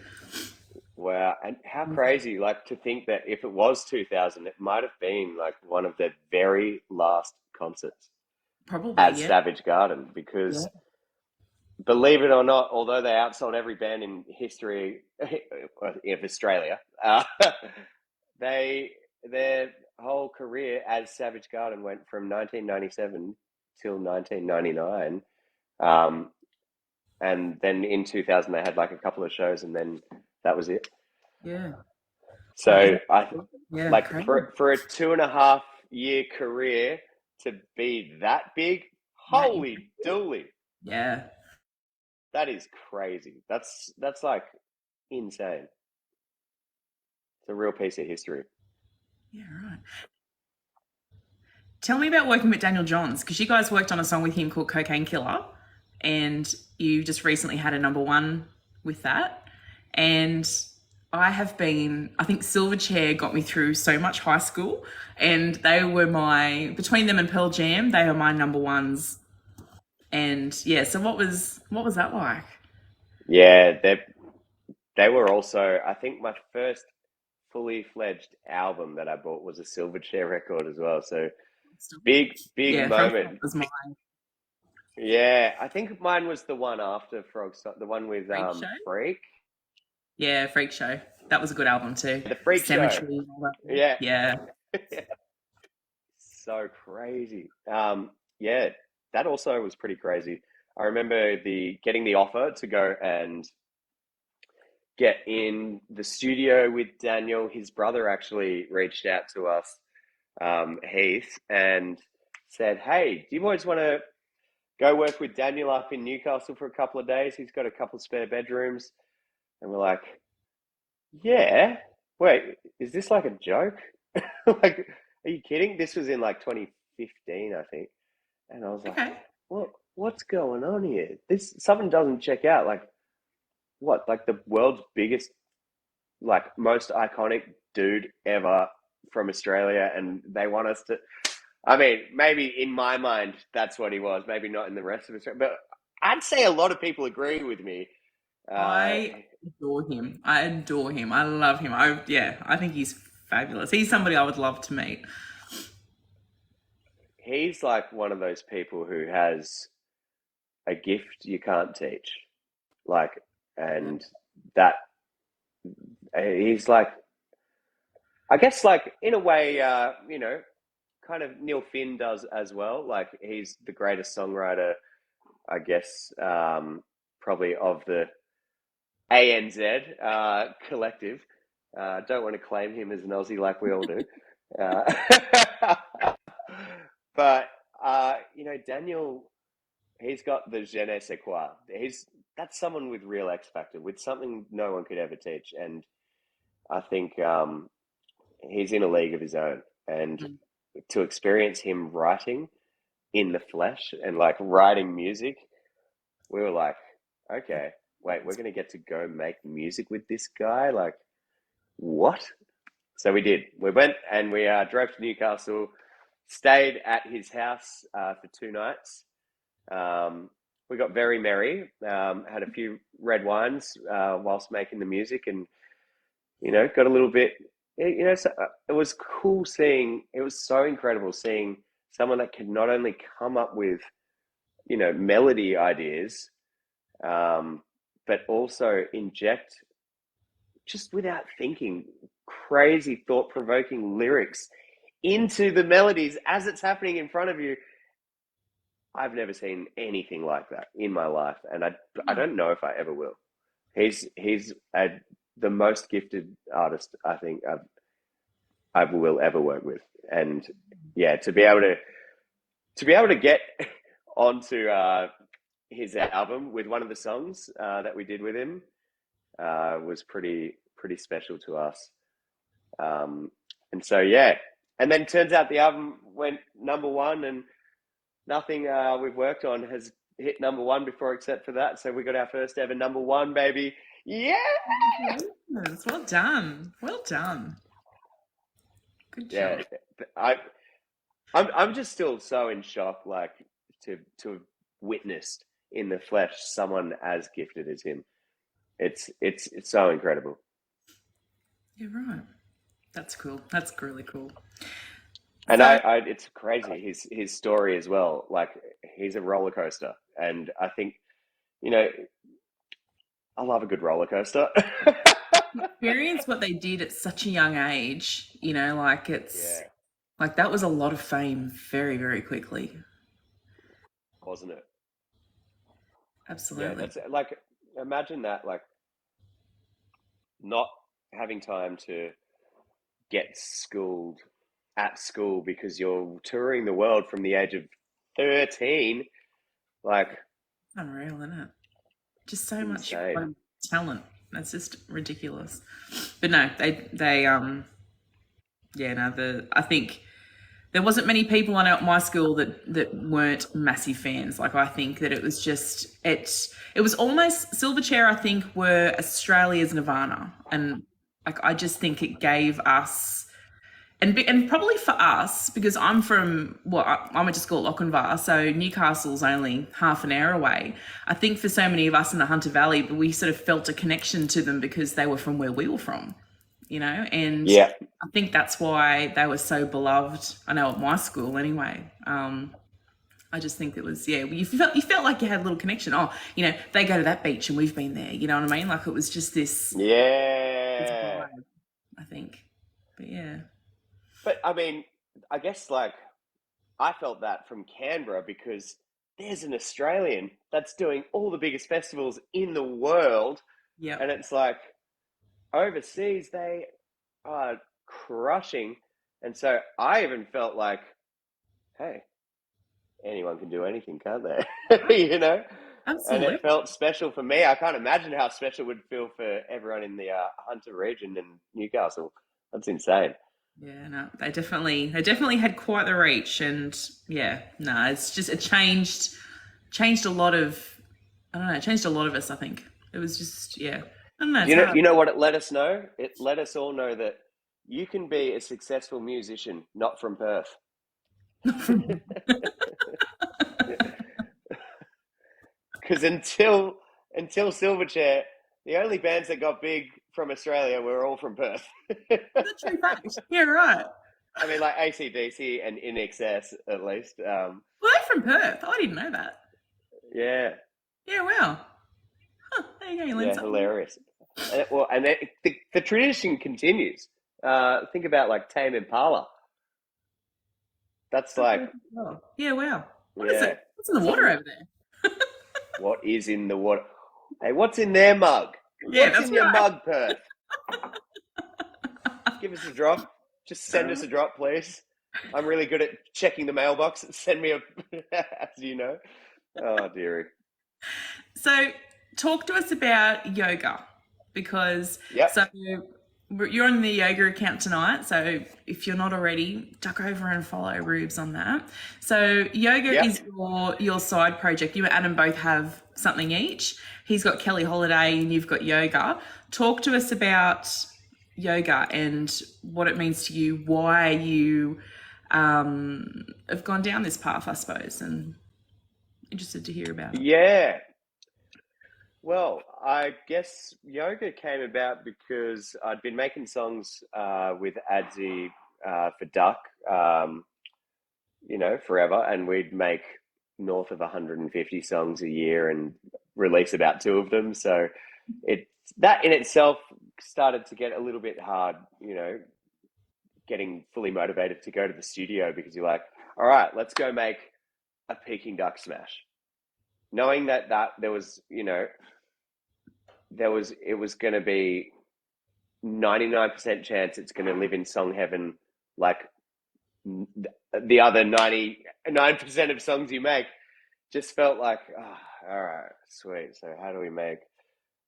Wow. And how crazy, like to think that if it was 2000, it might have been like one of their very last concerts Probably, as yeah. Savage Garden Yeah. because believe it or not, although they outsold every band in history of Australia, they their whole career as Savage Garden went from 1997 till 1999, um, and then in 2000 they had like a couple of shows, and then that was it. Yeah. So I Yeah, like crazy. for a 2.5 year career to be that big, That holy dooly, yeah. that is crazy. That's like insane. It's a real piece of history. Yeah, right. Tell me about working with Daniel Johns because you guys worked on a song with him called Cocaine Killer, and you just recently had a number one with that. And I think Silverchair got me through so much high school, and they were between them and Pearl Jam, they are my number ones. And yeah, so what was that like? Yeah, they were also. I think my first fully fledged album that I bought was a Silverchair record as well. So big Yeah, Frog moment. was my Yeah, I think mine was the one after Frog, the one with freak show. Freak, Yeah, Freak Show. That was a good album too. the Freak Show. Cemetery and all that. Yeah, Yeah. so crazy. Yeah, that also was pretty crazy. I remember the getting the offer to go and get in the studio with Daniel. His brother actually reached out to us, Heath, and said, "Hey, do you boys want to go work with Daniel up in Newcastle for a couple of days? He's got a couple of spare bedrooms." And we're like, "Yeah, wait, is this like a joke? Like, are you kidding?" This was in like 2015, I think. And I was like, Okay. what's going on here? This something doesn't check out. Like, what? Like the world's biggest, like most iconic dude ever from Australia, and they want us to. I mean, maybe in my mind that's what he was. Maybe not in the rest of Australia, but I'd say a lot of people agree with me. Uh, I adore him. I adore him. I love him. I think he's fabulous. He's somebody I would love to meet. he's like one of those people who has a gift you can't teach. Like, and that he's like, I guess, like in a way, kind of Neil Finn does as well. Like, he's the greatest songwriter, I guess, probably of the ANZ collective. Don't want to claim him as an Aussie like we all do. Uh, but, Daniel, he's got the je ne sais quoi. That's someone with real X factor, with something no one could ever teach. And I think he's in a league of his own. And Mm. to experience him writing in the flesh and like writing music, we were like, okay, wait, we're going to get to go make music with this guy? Like, what? So we did. We went and we drove to Newcastle, stayed at his house for 2 nights. Um, we got very merry. Had a few red wines whilst making the music, and got a little bit. So, it was cool seeing. It was so incredible seeing someone that could not only come up with melody ideas, um, but also inject just without thinking crazy thought provoking lyrics into the melodies as it's happening in front of you. I've never seen anything like that in my life, and I Oh, don't know if I ever will. He's the most gifted artist I think I will ever work with, and yeah, to be able to get onto his album with one of the songs that we did with him was pretty special to us. Um, and so yeah, and then turns out the album went number one, and nothing we've worked on has hit number one before except for that. So we got our first ever number one, baby. Yeah, congratulations. Well done. Well done. Good yeah. job. I I'm just still so in shock, like to have witnessed in the flesh someone as gifted as him. It's so incredible. You're right. That's cool. That's really cool. And So, it's crazy his story as well. Like he's a roller coaster, and I think you know I love a good roller coaster. experience what they did at such a young age, like it's Yeah, like that was a lot of fame very, very quickly. wasn't it? Yeah, Absolutely. that's like imagine that like not having time to get schooled at school because you're touring the world from the age of 13. Like Unreal, isn't it? Just so much insane. talent. That's just ridiculous. But no, yeah, no, I think there wasn't many people on my school that weren't massive fans. Like I think that it was just it was almost Silverchair. I think were Australia's Nirvana, and like I just think it gave us and probably for us because I went to school at Lochinvar, so Newcastle's only half an hour away. I think for so many of us in the Hunter Valley, we sort of felt a connection to them because they were from where we were from, and Yeah, I think that's why they were so beloved. I know at my school anyway. I just think it was you felt like you had a little connection. Oh, they go to that beach and we've been there. You know what I mean? Like it was just this yeah. vibe. I think, but yeah. But I mean, I guess like I felt that from Canberra because there's an Australian that's doing all the biggest festivals in the world, Yep. and it's like overseas they are crushing, and so I even felt like, hey, anyone can do anything, can't they? And it Absolutely. felt special for me. I can't imagine how special it would feel for everyone in the Hunter region in Newcastle. That's insane. Yeah, no, they definitely had quite the reach, and yeah, no, it's just it changed a lot of, I don't know, it changed a lot of us. I think it was just yeah, I don't know, it's hard. You know what it let us know? It let us all know that you can be a successful musician not from Perth. Because until Silverchair, the only bands that got big from Australia were all from Perth. The true fact. Yeah, right. I mean, like AC/DC and In Excess, at least. Well, they're from Perth. I didn't know that. Yeah, Yeah, wow. Huh, there you go. You learn yeah, something. hilarious. The tradition continues. Think about like Tame Impala. That's like, Oh, yeah, wow. What is yeah, it? What's in the water something. over there? What is in the water? Hey, what's in their mug? Yeah, What's that's in your right. mug, Perth? Give us a drop. Just send us a drop, please. I'm really good at checking the mailbox. Send me a, as you know. Oh, dearie. So, talk to us about yoga because Yep, so you're on the yoga account tonight. So, if you're not already, duck over and follow Rubes on that. So, yoga yep. is your side project. You and Adam both have something each. He's got Kelly Holiday and you've got yoga. Talk to us about yoga and what it means to you, why you have gone down this path, I suppose, and Interested to hear about it. Yeah. Well, I guess yoga came about because I'd been making songs with Adzi for Duck, forever, and we'd make north of 150 songs a year and release about two of them. So it that in itself started to get a little bit hard, getting fully motivated to go to the studio because you're like, all right, let's go make a Peking Duck smash, knowing that there was, it was going to be 99% chance it's going to live in song heaven, like the other 99% of songs you make. Just felt like, all right, sweet. So how do we make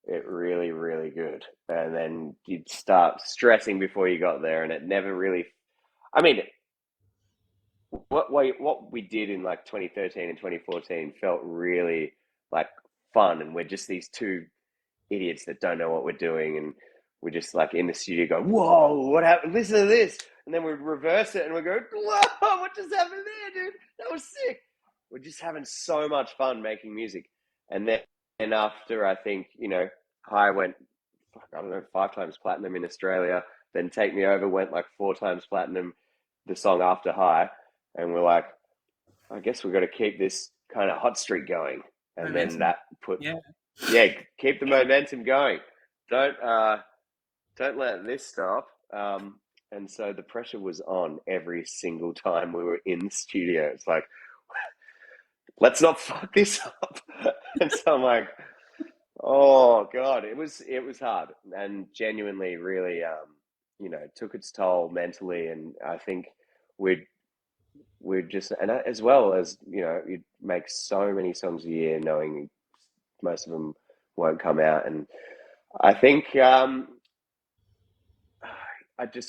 it really, really good? And then you'd start stressing before you got there, and it never really. I mean, what we did in like 2013 and 2014 felt really like fun, and we're just these two idiots that don't know what we're doing, and we're just like in the studio going, "Whoa, what happened? Listen to this!" And then we reverse it, and we go, "Whoa, what just happened there, dude? That was sick." We're just having so much fun making music, and then after I think I went, I don't know, 5 times platinum in Australia. Then Take Me Over went like 4 times platinum, the song after High, and we're like, I guess we've got to keep this kind of hot streak going, and then Momentum. that put Yeah. yeah, keep the momentum going. Don't let this stop. And so the pressure was on every single time we were in the studio. It's like, let's not fuck this up. And so I'm like, oh God, it was hard and genuinely really took its toll mentally. And I think we'd just, and as well as you'd make so many songs a year knowing most of them won't come out. And I think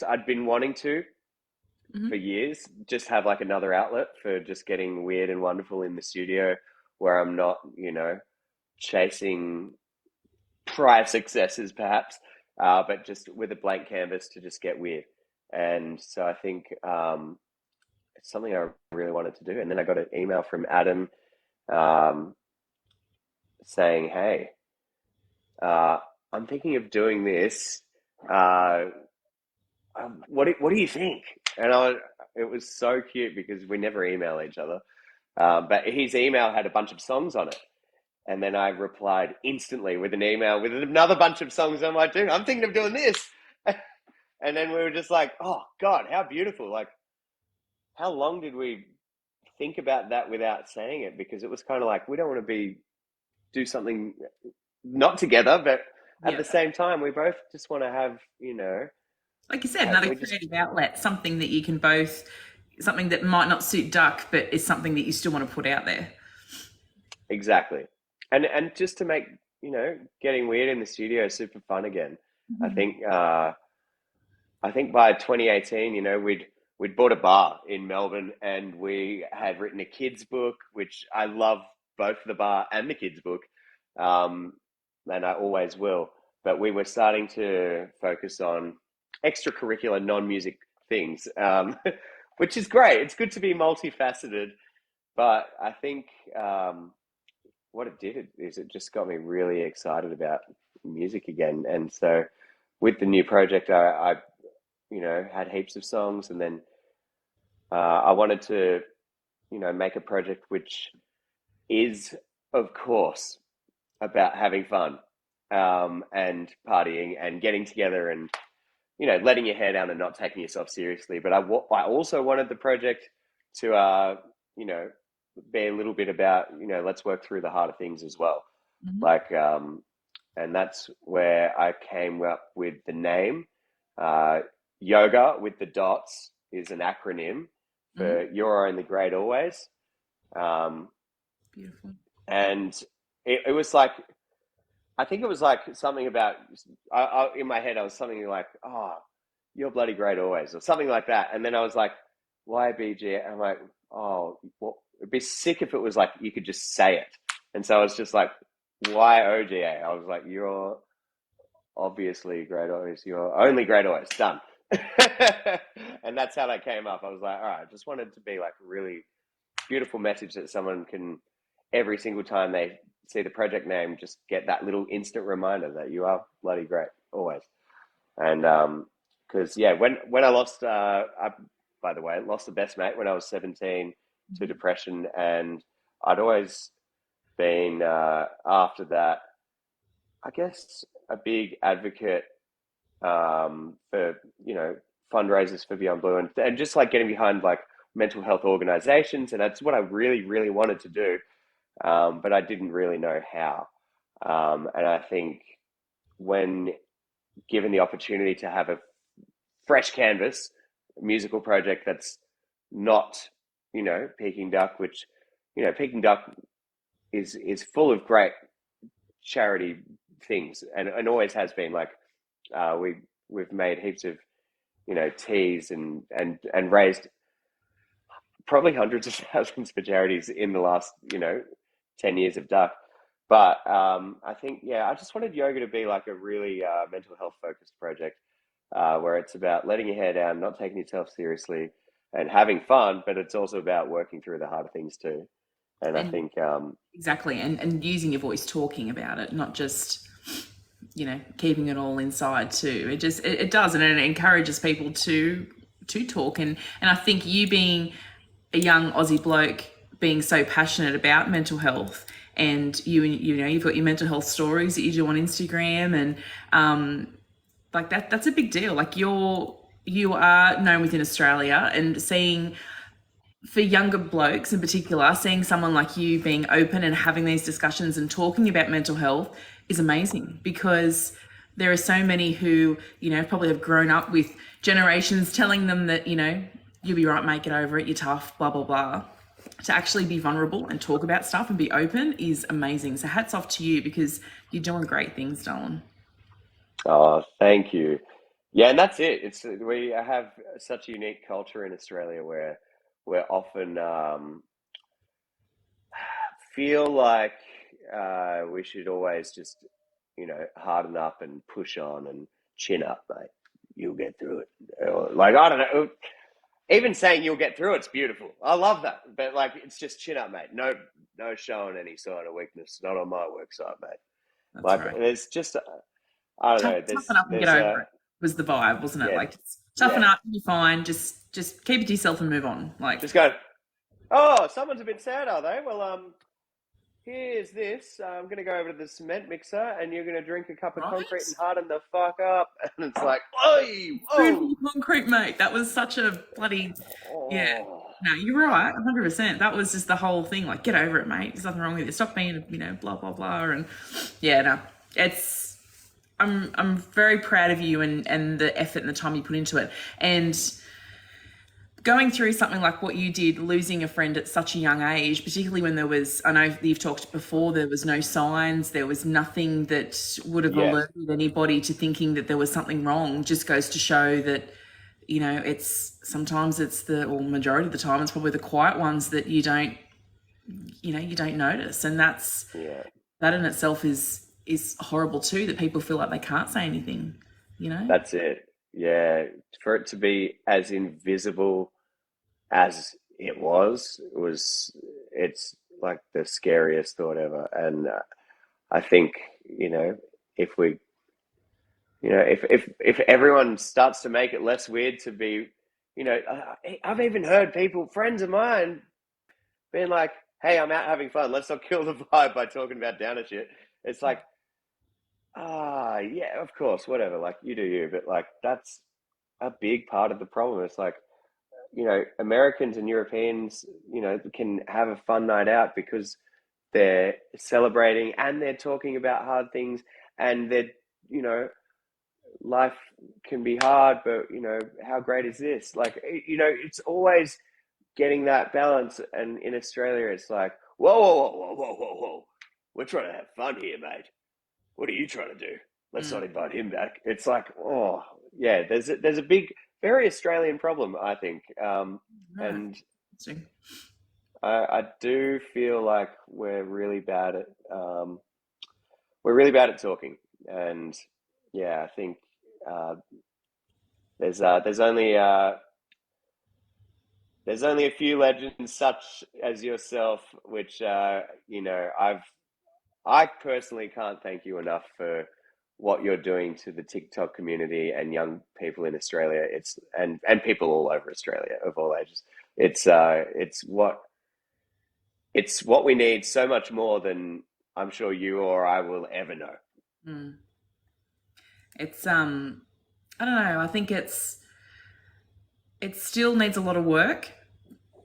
I'd been wanting to for Hmm. years just have like another outlet for just getting weird and wonderful in the studio where I'm not, chasing prior successes perhaps, but just with a blank canvas to just get weird. And so I think it's something I really wanted to do. And then I got an email from Adam um, saying, "Hey, I'm thinking of doing this. Uh, what do you think?" And it was so cute because we never email each other. But his email had a bunch of songs on it. And then I replied instantly with an email with another bunch of songs. I'm like, dude, I'm thinking of doing this. And then we were just like, oh, God, how beautiful. Like, how long did we think about that without saying it? Because it was kind of like, we don't want to do something not together, but at Yeah. the same time, we both just want to have, Like you said, another we just creative outlet, something that you can both, something that might not suit Duck, but is something that you still want to put out there. exactly. And just to make, getting weird in the studio super fun again. I Mhm. think I think by 2018, we'd bought a bar in Melbourne, and we had written a kids book, which I love both the bar and the kids book, um, and I always will. But we were starting to focus on extracurricular, non-music things, which is great. It's good to be multifaceted, but I think what it did is it just got me really excited about music again. And so with the new project, I had heaps of songs, and then I wanted to, make a project which is, of course, about having fun, and partying and getting together and, letting your hair down and not taking yourself seriously. But I also wanted the project to, you know, be a little bit about, let's work through the harder things as well. Mhm. Like, and that's where I came up with the name. Uh, Yoga with the dots is an acronym Mhm. for You're Only Great Always. Um, Beautiful. and it was like, I think it was like something about, in my head, I was something like, oh, you're bloody great always, or something like that. And then I was like, why BG? I'm like, oh, well, it'd be sick if it was like you could just say it. And so I was just like, why OGA? I was like, you're obviously great always. You're only great always. Done. And that's how that came up. I was like, all right, I just wanted to be like a really beautiful message that someone can every single time they see the project name, just get that little instant reminder that you are bloody great always. And because yeah, when I lost, by the way, lost the best mate when I was 17 to depression, and I'd always been after that, I guess, a big advocate for fundraisers for Beyond Blue, and just like getting behind like mental health organizations, and that's what I really really wanted to do, but I didn't really know how. And I think when given the opportunity to have a fresh canvas musical project that's not Peking Duck, which Peking Duck is full of great charity things, and always has been. Like we've made heaps of teas and raised probably hundreds of thousands for charities in the last 10 years of Duck. But I think I just wanted yoga to be like a really mental health focused project, where it's about letting your hair down, not taking yourself seriously, and having fun, but it's also about working through the harder things too. And I And think exactly, and using your voice, talking about it, not just keeping it all inside too. It does, and it encourages people to talk. And I think you being a young Aussie bloke, being so passionate about mental health, and you've got your mental health stories that you do on Instagram, and like that's a big deal. Like you are known within Australia, and seeing, for younger blokes in particular, seeing someone like you being open and having these discussions and talking about mental health is amazing, because there are so many who, probably have grown up with generations telling them that, you'll be right, mate, get over it, you're tough, blah, blah, blah. To actually be vulnerable and talk about stuff and be open is amazing. So hats off to you, because you're doing great things, Dylan. oh, thank you. Yeah, and that's it. We have such a unique culture in Australia where we're often feel like we should always just, harden up and push on and chin up, mate. You'll get through it. Or, like, I don't know. Even saying you'll get through it's beautiful. I love that. But like, it's just chin up, mate. No showing any sign of weakness. Not on my work side, mate. That's Like, right. there's just, I don't know. Toughen up and get There's over it was the vibe, wasn't it? yeah, Like, just toughen yeah. up, you're fine. Just keep it to yourself and move on. Like, Just go. Oh, someone's a bit sad, are they? Well, here's this. I'm going to go over to the cement mixer and you're going to drink a cup of concrete and right? harden the fuck up. And it's like, oi, whoa. Spoonful of concrete, mate. That was such a bloody, yeah. Oh, No, you're right, 100%. That was just the whole thing. Like, get over it, mate. There's nothing wrong with it. Stop being, blah blah blah. And yeah, no, it's. I'm very proud of you and the effort and the time you put into it. And going through something like what you did, losing a friend at such a young age, particularly when there was, I know you've talked before, there was no signs, there was nothing that would have yeah, alerted anybody to thinking that there was something wrong, just goes to show that, it's sometimes it's or majority of the time, it's probably the quiet ones that you don't notice. And yeah. that in itself is horrible too, that people feel like they can't say anything. That's it. Yeah. For it to be as invisible as it's like the scariest thought ever. And I think, if we, if everyone starts to make it less weird to be, I've even heard people, friends of mine, being like, "Hey, I'm out having fun. Let's not kill the vibe by talking about downer shit." It's like, yeah, of course, whatever. Like, you do you, but like, that's a big part of the problem. It's like, Americans and Europeans, can have a fun night out because they're celebrating and they're talking about hard things, and they're, you know, life can be hard, but how great is this? Like, it's always getting that balance. And in Australia, it's like, whoa, whoa, whoa, whoa, whoa, whoa, whoa. We're trying to have fun here, mate. What are you trying to do? Let's not Mm. invite him back. It's like, oh, yeah, there's a big, very Australian problem, I think. Right. And Interesting. I do feel like we're really bad at talking. And yeah, I think uh, there's only there's only a few legends such as yourself, which I personally can't thank you enough for what you're doing to the TikTok community and young people in Australia. And people all over Australia of all ages. It's what we need so much more than I'm sure you or I will ever know. Mm. It's I don't know. I think it still needs a lot of work,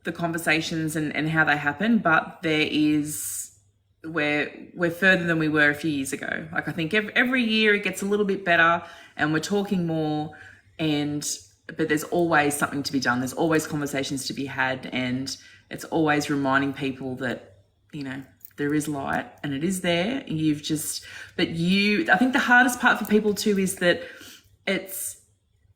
the conversations and how they happen, but we're further than we were a few years ago. Like I think every year it gets a little bit better and we're talking more, and but there's always something to be done. There's always conversations to be had, and it's always reminding people that, you know, there is light and it is there. I think the hardest part for people too is that it's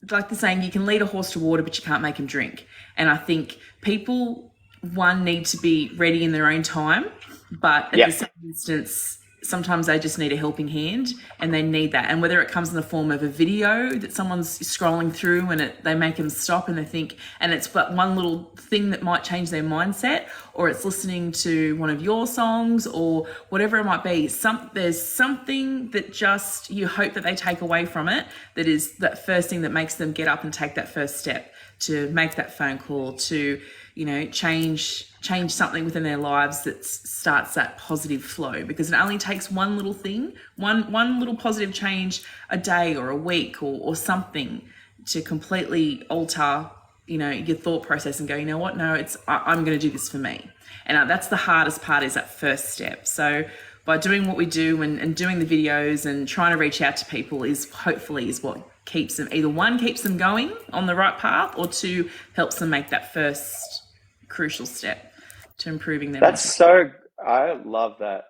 like the saying, you can lead a horse to water, but you can't make him drink. And I think people, one, need to be ready in their own time, but at Yeah, the same instance, sometimes they just need a helping hand and they need that. And whether it comes in the form of a video that someone's scrolling through and they make them stop and they think, and it's but one little thing that might change their mindset, or it's listening to one of your songs or whatever it might be. There's something that just you hope that they take away from it, that is that first thing that makes them get up and take that first step to make that phone call, to, you know, change something within their lives that starts that positive flow, because it only takes one little thing, one little positive change a day or a week or something to completely alter, you know, your thought process and go, you know what, no, I'm going to do this for me. And that's the hardest part, is that first step. So by doing what we do and doing the videos and trying to reach out to people is hopefully is what keeps them, either one, keeps them going on the right path, or two, helps them make that first crucial step to improving their that's mental. so. I love that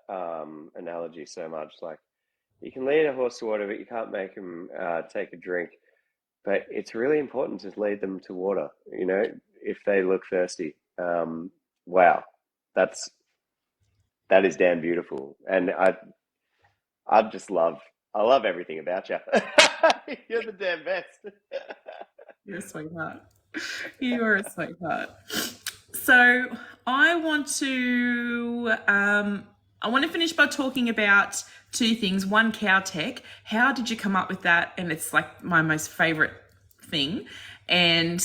analogy so much. Like you can lead a horse to water, but you can't make him take a drink. But it's really important to lead them to water. You know, if they look thirsty. Wow, that's that is damn beautiful, and I just love I love everything about you. You're the damn best. You're a sweetheart. You are a sweetheart. So I want to I want to finish by talking about two things. One, cow tech. How did you come up with that? And it's like my most favorite thing. And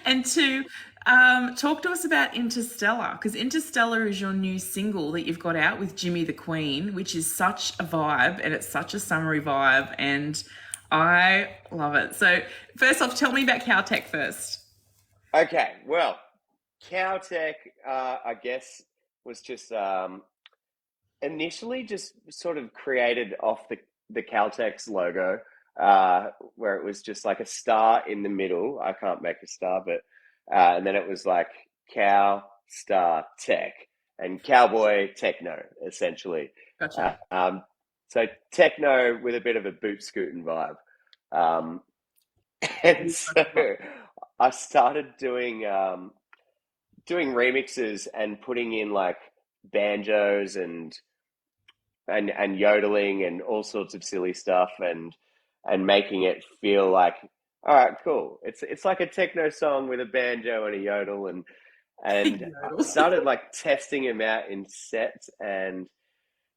and two, talk to us about Interstellar, because Interstellar is your new single that you've got out with Jimmy the Queen, which is such a vibe and it's such a summery vibe, and I love it. So first off, tell me about Caltech first. Okay, well, Cowtech, I guess, was just initially just sort of created off the Caltex logo, where it was just like a star in the middle. I can't make a star, but and then it was like cow star tech and cowboy techno essentially. Gotcha. Uh, um, so techno with a bit of a boot scooting vibe. Um, and so I started doing remixes and putting in like banjos and yodeling and all sorts of silly stuff and making it feel like, all right, cool. It's like a techno song with a banjo and a yodel, and I Yodel. started like testing them out in sets, and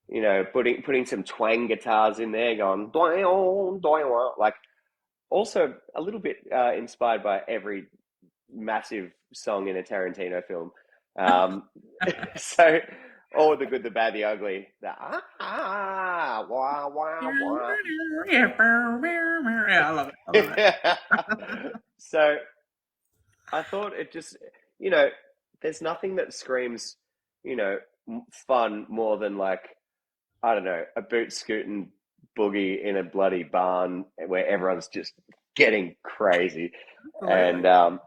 you know, putting some twang guitars in there, going doing doing, like also a little bit inspired by every massive song in a Tarantino film. Um, so all the good, the bad, the ugly, the wah wah wah. Yeah, I love it. I love it. So I thought it just, you know, there's nothing that screams, you know, fun more than like, I don't know, a boot scooting boogie in a bloody barn where everyone's just getting crazy. Absolutely. And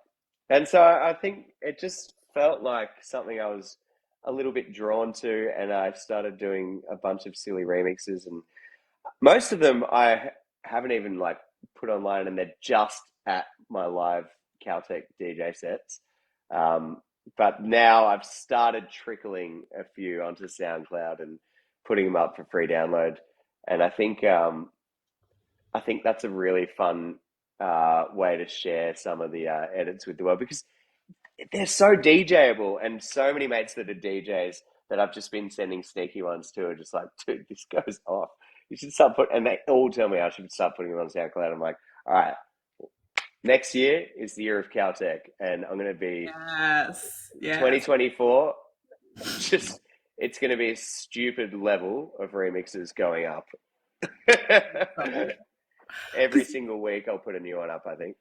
and so I think it just felt like something I was a little bit drawn to, and I started doing a bunch of silly remixes, and most of them I haven't even like put online, and they're just at my live Caltech DJ sets. Um, but now I've started trickling a few onto SoundCloud and putting them up for free download, and I think that's a really fun way to share some of the edits with the world, because they're so DJable, and so many mates that are DJs that I've just been sending sneaky ones to are just like, dude, this goes off. You should start putting, and they all tell me I should start putting them on SoundCloud. I'm like, all right, next year is the year of Caltech, and I'm going to be Yes. Yes. 2024. Just it's going to be a stupid level of remixes going up. Every single week, I'll put a new one up, I think.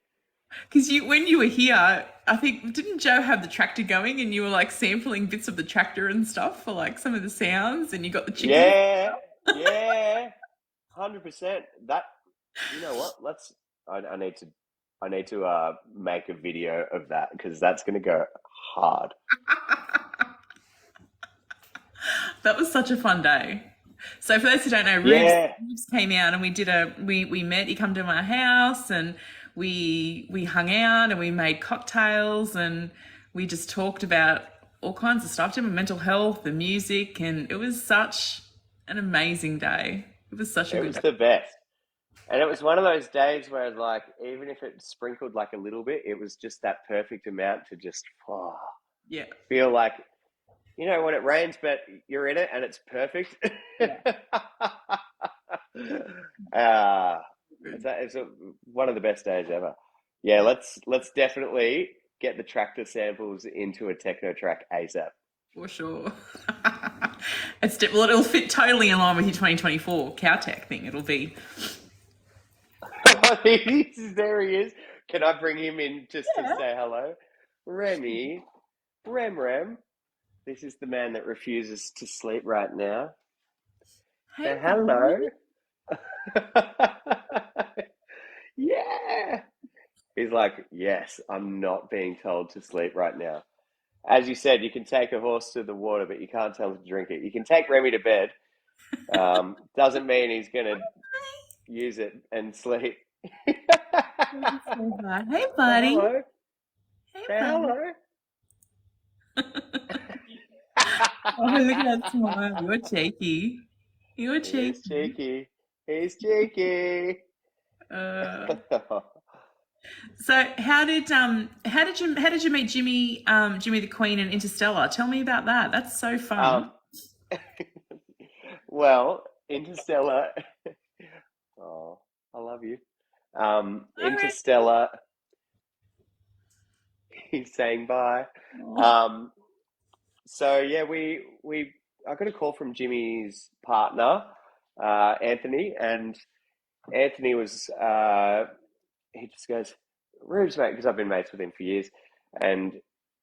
Because when you were here, I think didn't Joe have the tractor going and you were like sampling bits of the tractor and stuff for like some of the sounds and you got the chickens. Yeah, yeah, 100%. That you know what? I need to make a video of that because that's going to go hard. That was such a fun day. So for those who don't know, Yeah, Rubes came out and we met. He come to my house and we hung out and we made cocktails and we just talked about all kinds of stuff, to mental health and music, and it was such an amazing day. It was such a it good was day. the best. And it was one of those days where, like, even if it sprinkled like a little bit, it was just that perfect amount to just Yeah, feel like, you know, when it rains, but you're in it and it's perfect. yeah. uh, Good. one of the best days ever. Yeah, let's definitely get the tractor samples into a techno track ASAP. For sure. Well, it'll fit totally in line with your 2024 cow tech thing. It'll be. There he is. Can I bring him in just to Yeah. say hello? Remy, Rem. This is the man that refuses to sleep right now. Hey, Say buddy. hello. Yeah. He's like, yes, I'm not being told to sleep right now. As you said, you can take a horse to the water, but you can't tell him to drink it. You can take Remy to bed. Doesn't mean he's going to use it and sleep. Say Say hi. Hey, buddy. hello. Hey, Say buddy. hello. Oh, look at that smile. You're cheeky. You're He is cheeky. cheeky. He's cheeky. Uh, so how did you meet Jimmy the Queen in Interstellar? Tell me about that. That's so fun. um, well, Interstellar. Oh, I love you. All right. Interstellar. He's saying bye. Oh. Um, so yeah, we I got a call from Jimmy's partner, Anthony, and Anthony was he just goes, Rubes, mate, because I've been mates with him for years, and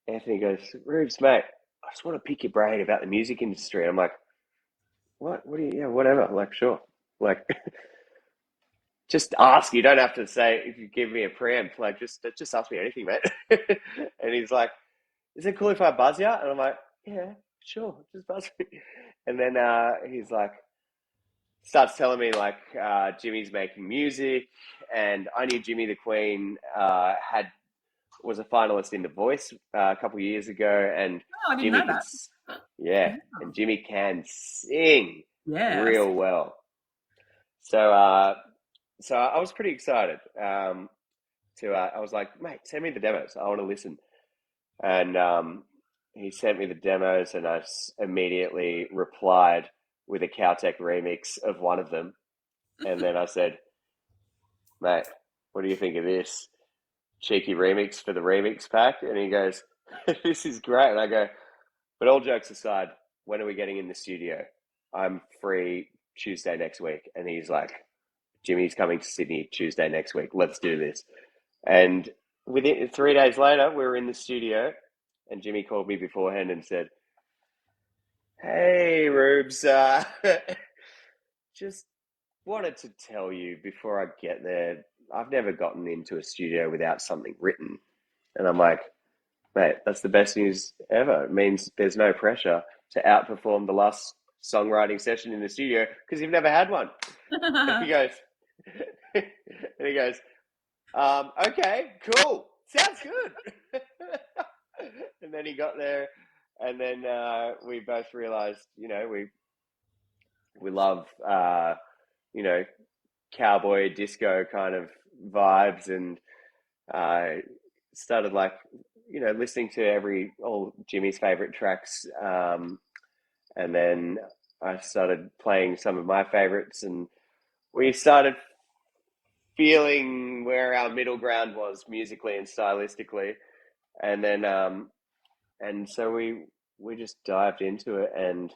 Anthony goes, Rubes, mate, I just want to pick your brain about the music industry. And I'm like, what? What do you? Yeah, whatever. I'm like, sure. Like, just ask. You don't have to say if you give me a preempt. Like, just ask me anything, mate. And he's like, is it cool if I buzz you? And I'm like, yeah, sure, just buzz me. And then he's like, starts telling me like Jimmy's making music, and I knew Jimmy the Queen was a finalist in The Voice a couple of years ago, and Oh, I didn't Jimmy know can, that. yeah, and Jimmy can sing Yes. real well. So so I was pretty excited. I was like, mate, send me the demos. I want to listen. And he sent me the demos, and I immediately replied with a Caltech remix of one of them. And then I said, mate, what do you think of this cheeky remix for the remix pack? And he goes, this is great. And I go, but all jokes aside, when are we getting in the studio? I'm free Tuesday next week. And he's like, Jimmy's coming to Sydney Tuesday next week. Let's do this. And within 3 days later, we were in the studio, and Jimmy called me beforehand and said, hey, Rubes, just wanted to tell you before I get there, I've never gotten into a studio without something written. And I'm like, mate, that's the best news ever. It means there's no pressure to outperform the last songwriting session in the studio because you've never had one. And he goes, and he goes, okay, cool, sounds good. And then he got there, and then we both realized, you know, we love, you know, cowboy disco kind of vibes, and started like listening to all Jimmy's favorite tracks, and then I started playing some of my favorites, and we started feeling where our middle ground was musically and stylistically, and then and so we just dived into it, and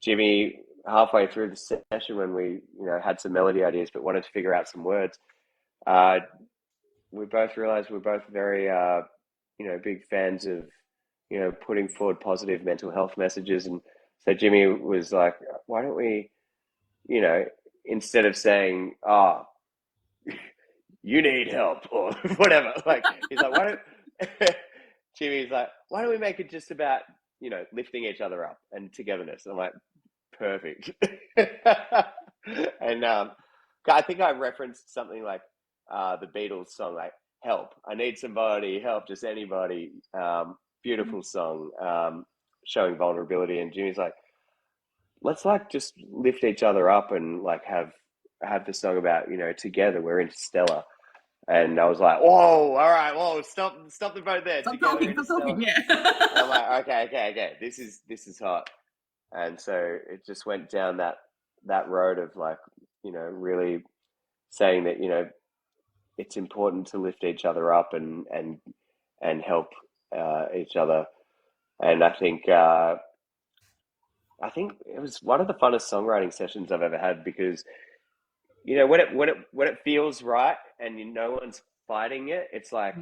Jimmy, halfway through the session when we had some melody ideas but wanted to figure out some words, uh, we both realized we're both very big fans of putting forward positive mental health messages, and so Jimmy was like, why don't we, you know instead of saying, oh, you need help or whatever, like, he's like, why don't Jimmy's like, why don't we make it just about lifting each other up and togetherness? I'm like, perfect. And I think I referenced something like the Beatles song, like, help, I need somebody help, just anybody. Beautiful song, showing vulnerability. And Jimmy's like, let's like just lift each other up and like have the song about together we're interstellar. And I was like, whoa, all right, whoa, stop the boat there. Stop Together talking, stop interstellar. talking, I'm yeah. like, okay, this is hot. And so it just went down that road of like, really saying that, it's important to lift each other up and help each other. And I think it was one of the funnest songwriting sessions I've ever had, because when it feels right and no one's fighting it, it's like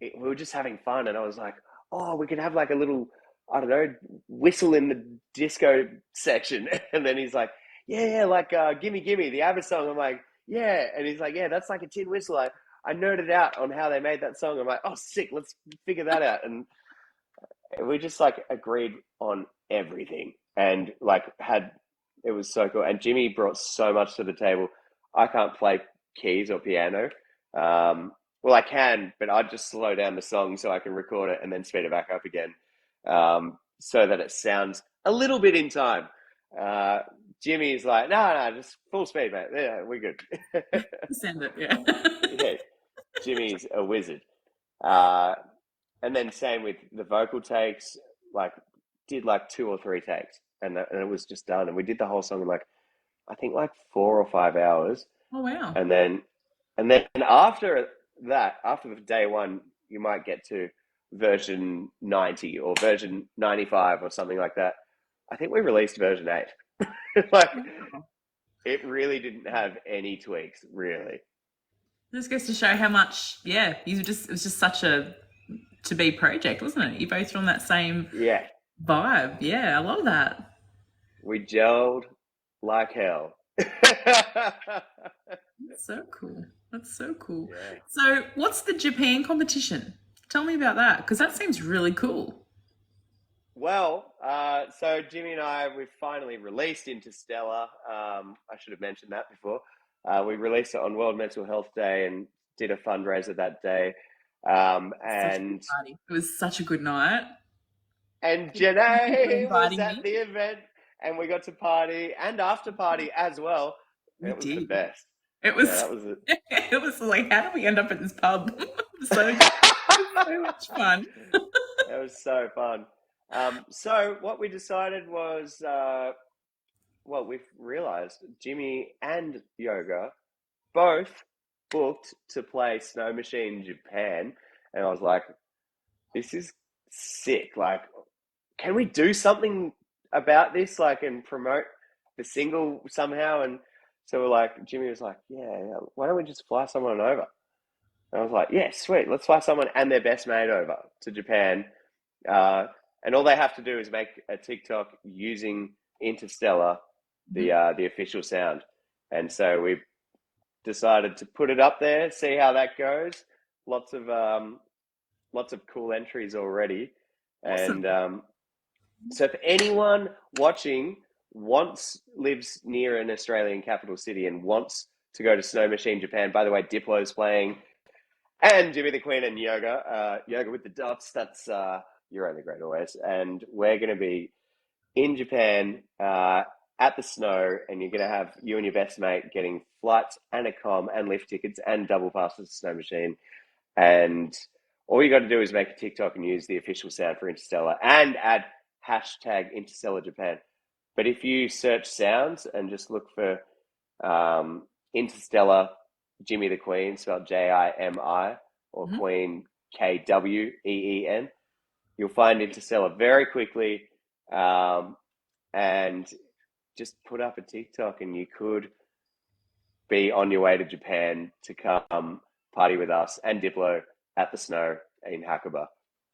we were just having fun. And I was like, oh, we could have like a little, I don't know, whistle in the disco section. And then he's like, yeah, like Gimme Gimme, the ABBA song. I'm like, yeah. And he's like, yeah, that's like a tin whistle. I nerded out on how they made that song. I'm like, oh, sick, let's figure that out. And we just like agreed on everything, and like it was so cool. And Jimmy brought so much to the table. I can't play keys or piano. Well, I can, but I'd just slow down the song so I can record it and then speed it back up again, so that it sounds a little bit in time. Uh, Jimmy's like, no, just full speed, mate. Yeah, we're good. Send it, yeah. Yeah, Jimmy's a wizard. Uh, and then same with the vocal takes, like did like 2 or 3 takes, and it was just done. And we did the whole song in like, I think like 4 or 5 hours. Oh, wow. And then after that, after the day one, you might get to version 90 or version 95 or something like that. I think we released version 8. Like, Wow. it really didn't have any tweaks, really. This goes to show how much, yeah, it was just such a to be project, wasn't it? You both on that same Yeah, vibe. Yeah, I love that. we gelled like hell. Yeah. That's so cool. That's so cool. So, what's the Japan competition? Tell me about that, because that seems really cool. Well, so Jimmy and I, we've finally released Interstellar. I should have mentioned that before. We released it on World Mental Health Day and did a fundraiser that day. Such a good And party. It was such a good night. Thank you for Jennaaayy was inviting at me. the event, and we got to party and after party as well. We It was the did. best. It Yeah, was that was it. it was like, how do we end up at this pub? So so much fun. It was so fun. So what we decided was, well, we've realized Jimmy and Yoga both booked to play Snow Machine Japan. And I was like, this is sick. Like, can we do something about this? Like, and promote the single somehow? And so we're like, Jimmy was like, yeah, why don't we just fly someone over? And I was like, yeah, sweet. Let's fly someone and their best mate over to Japan. Uh, and all they have to do is make a TikTok using Interstellar, Mhm. the official sound. And so we decided to put it up there, see how that goes. Lots of cool entries already, Awesome. and so if anyone watching lives near an Australian capital city and wants to go to Snow Machine Japan, by the way, Diplo's playing, and Jimmy the Queen and Yoga with the Dots. That's you're only great always, and we're going to be in Japan at the snow, and you're going to have you and your best mate getting flights and a com and lift tickets and double passes to Snow Machine. And all you got to do is make a TikTok and use the official sound for Interstellar and add hashtag Interstellar Japan. But if you search sounds and just look for Interstellar Jimmy the Queen, spelled Jimi, or Queen Kween, you'll find Interstellar very quickly. And just put up a TikTok and you could be on your way to Japan to come party with us and Diplo at the Snow in Hakuba.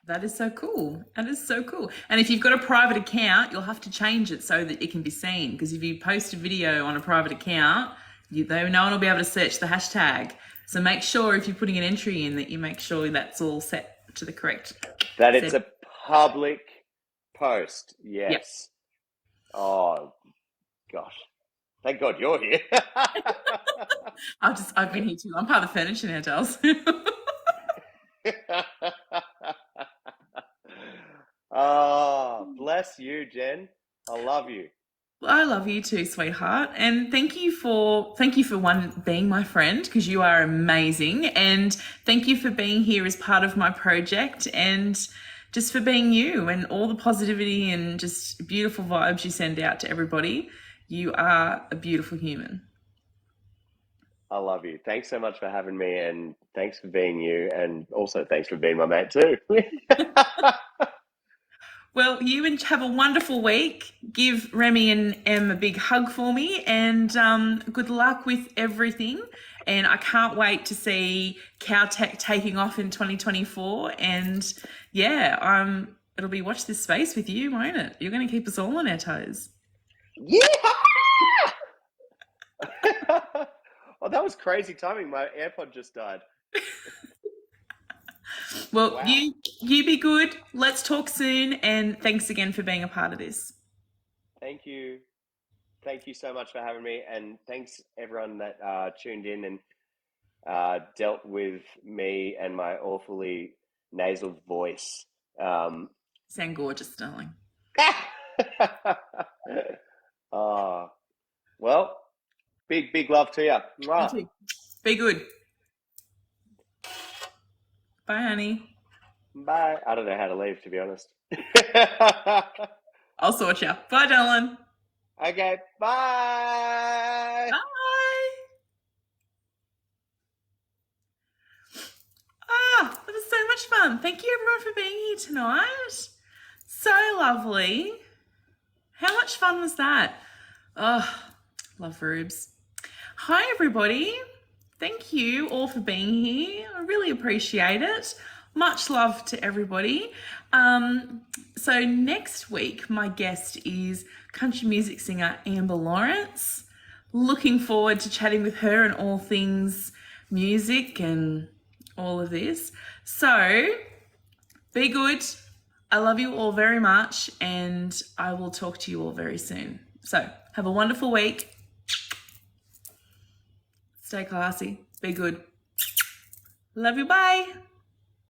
That is so cool. That is so cool. And if you've got a private account, you'll have to change it so that it can be seen. Because if you post a video on a private account, no one will be able to search the hashtag. So make sure if you're putting an entry in that you make sure that's all set to the correct. That it's a public post. Yes. Yep. Oh, gosh. Thank God you're here. I've been here too long. I'm part of the furniture now, Giles. Oh, bless you, Jen. I love you. I love you too, sweetheart. And thank you for being my friend, because you are amazing. And thank you for being here as part of my project, and just for being you and all the positivity and just beautiful vibes you send out to everybody. You are a beautiful human. I love you. Thanks so much for having me, and thanks for being you, and also thanks for being my mate too. Well, you have a wonderful week. Give Remy and Em a big hug for me, and good luck with everything. And I can't wait to see Caltech taking off in 2024. And yeah, it'll be watch this space with you, won't it? You're going to keep us all on our toes. Yeah. Oh, that was crazy timing. My AirPod just died. Well, Wow. you be good. Let's talk soon. And thanks again for being a part of this. Thank you. Thank you so much for having me. And thanks everyone that tuned in and dealt with me and my awfully nasal voice. Sound gorgeous, darling. Oh, well, big love to you. You too. Be good. Bye, honey. Bye. I don't know how to leave, to be honest. I'll sort you. Bye, darling. Okay, bye. Bye. Ah, that was so much fun. Thank you, everyone, for being here tonight. So lovely. How much fun was that? Oh, love Rubes. Hi, everybody. Thank you all for being here. I really appreciate it. Much love to everybody. So next week, my guest is country music singer Amber Lawrence. Looking forward to chatting with her and all things music and all of this. So be good. I love you all very much, and I will talk to you all very soon. So have a wonderful week. Stay classy. Be good. Love you. Bye.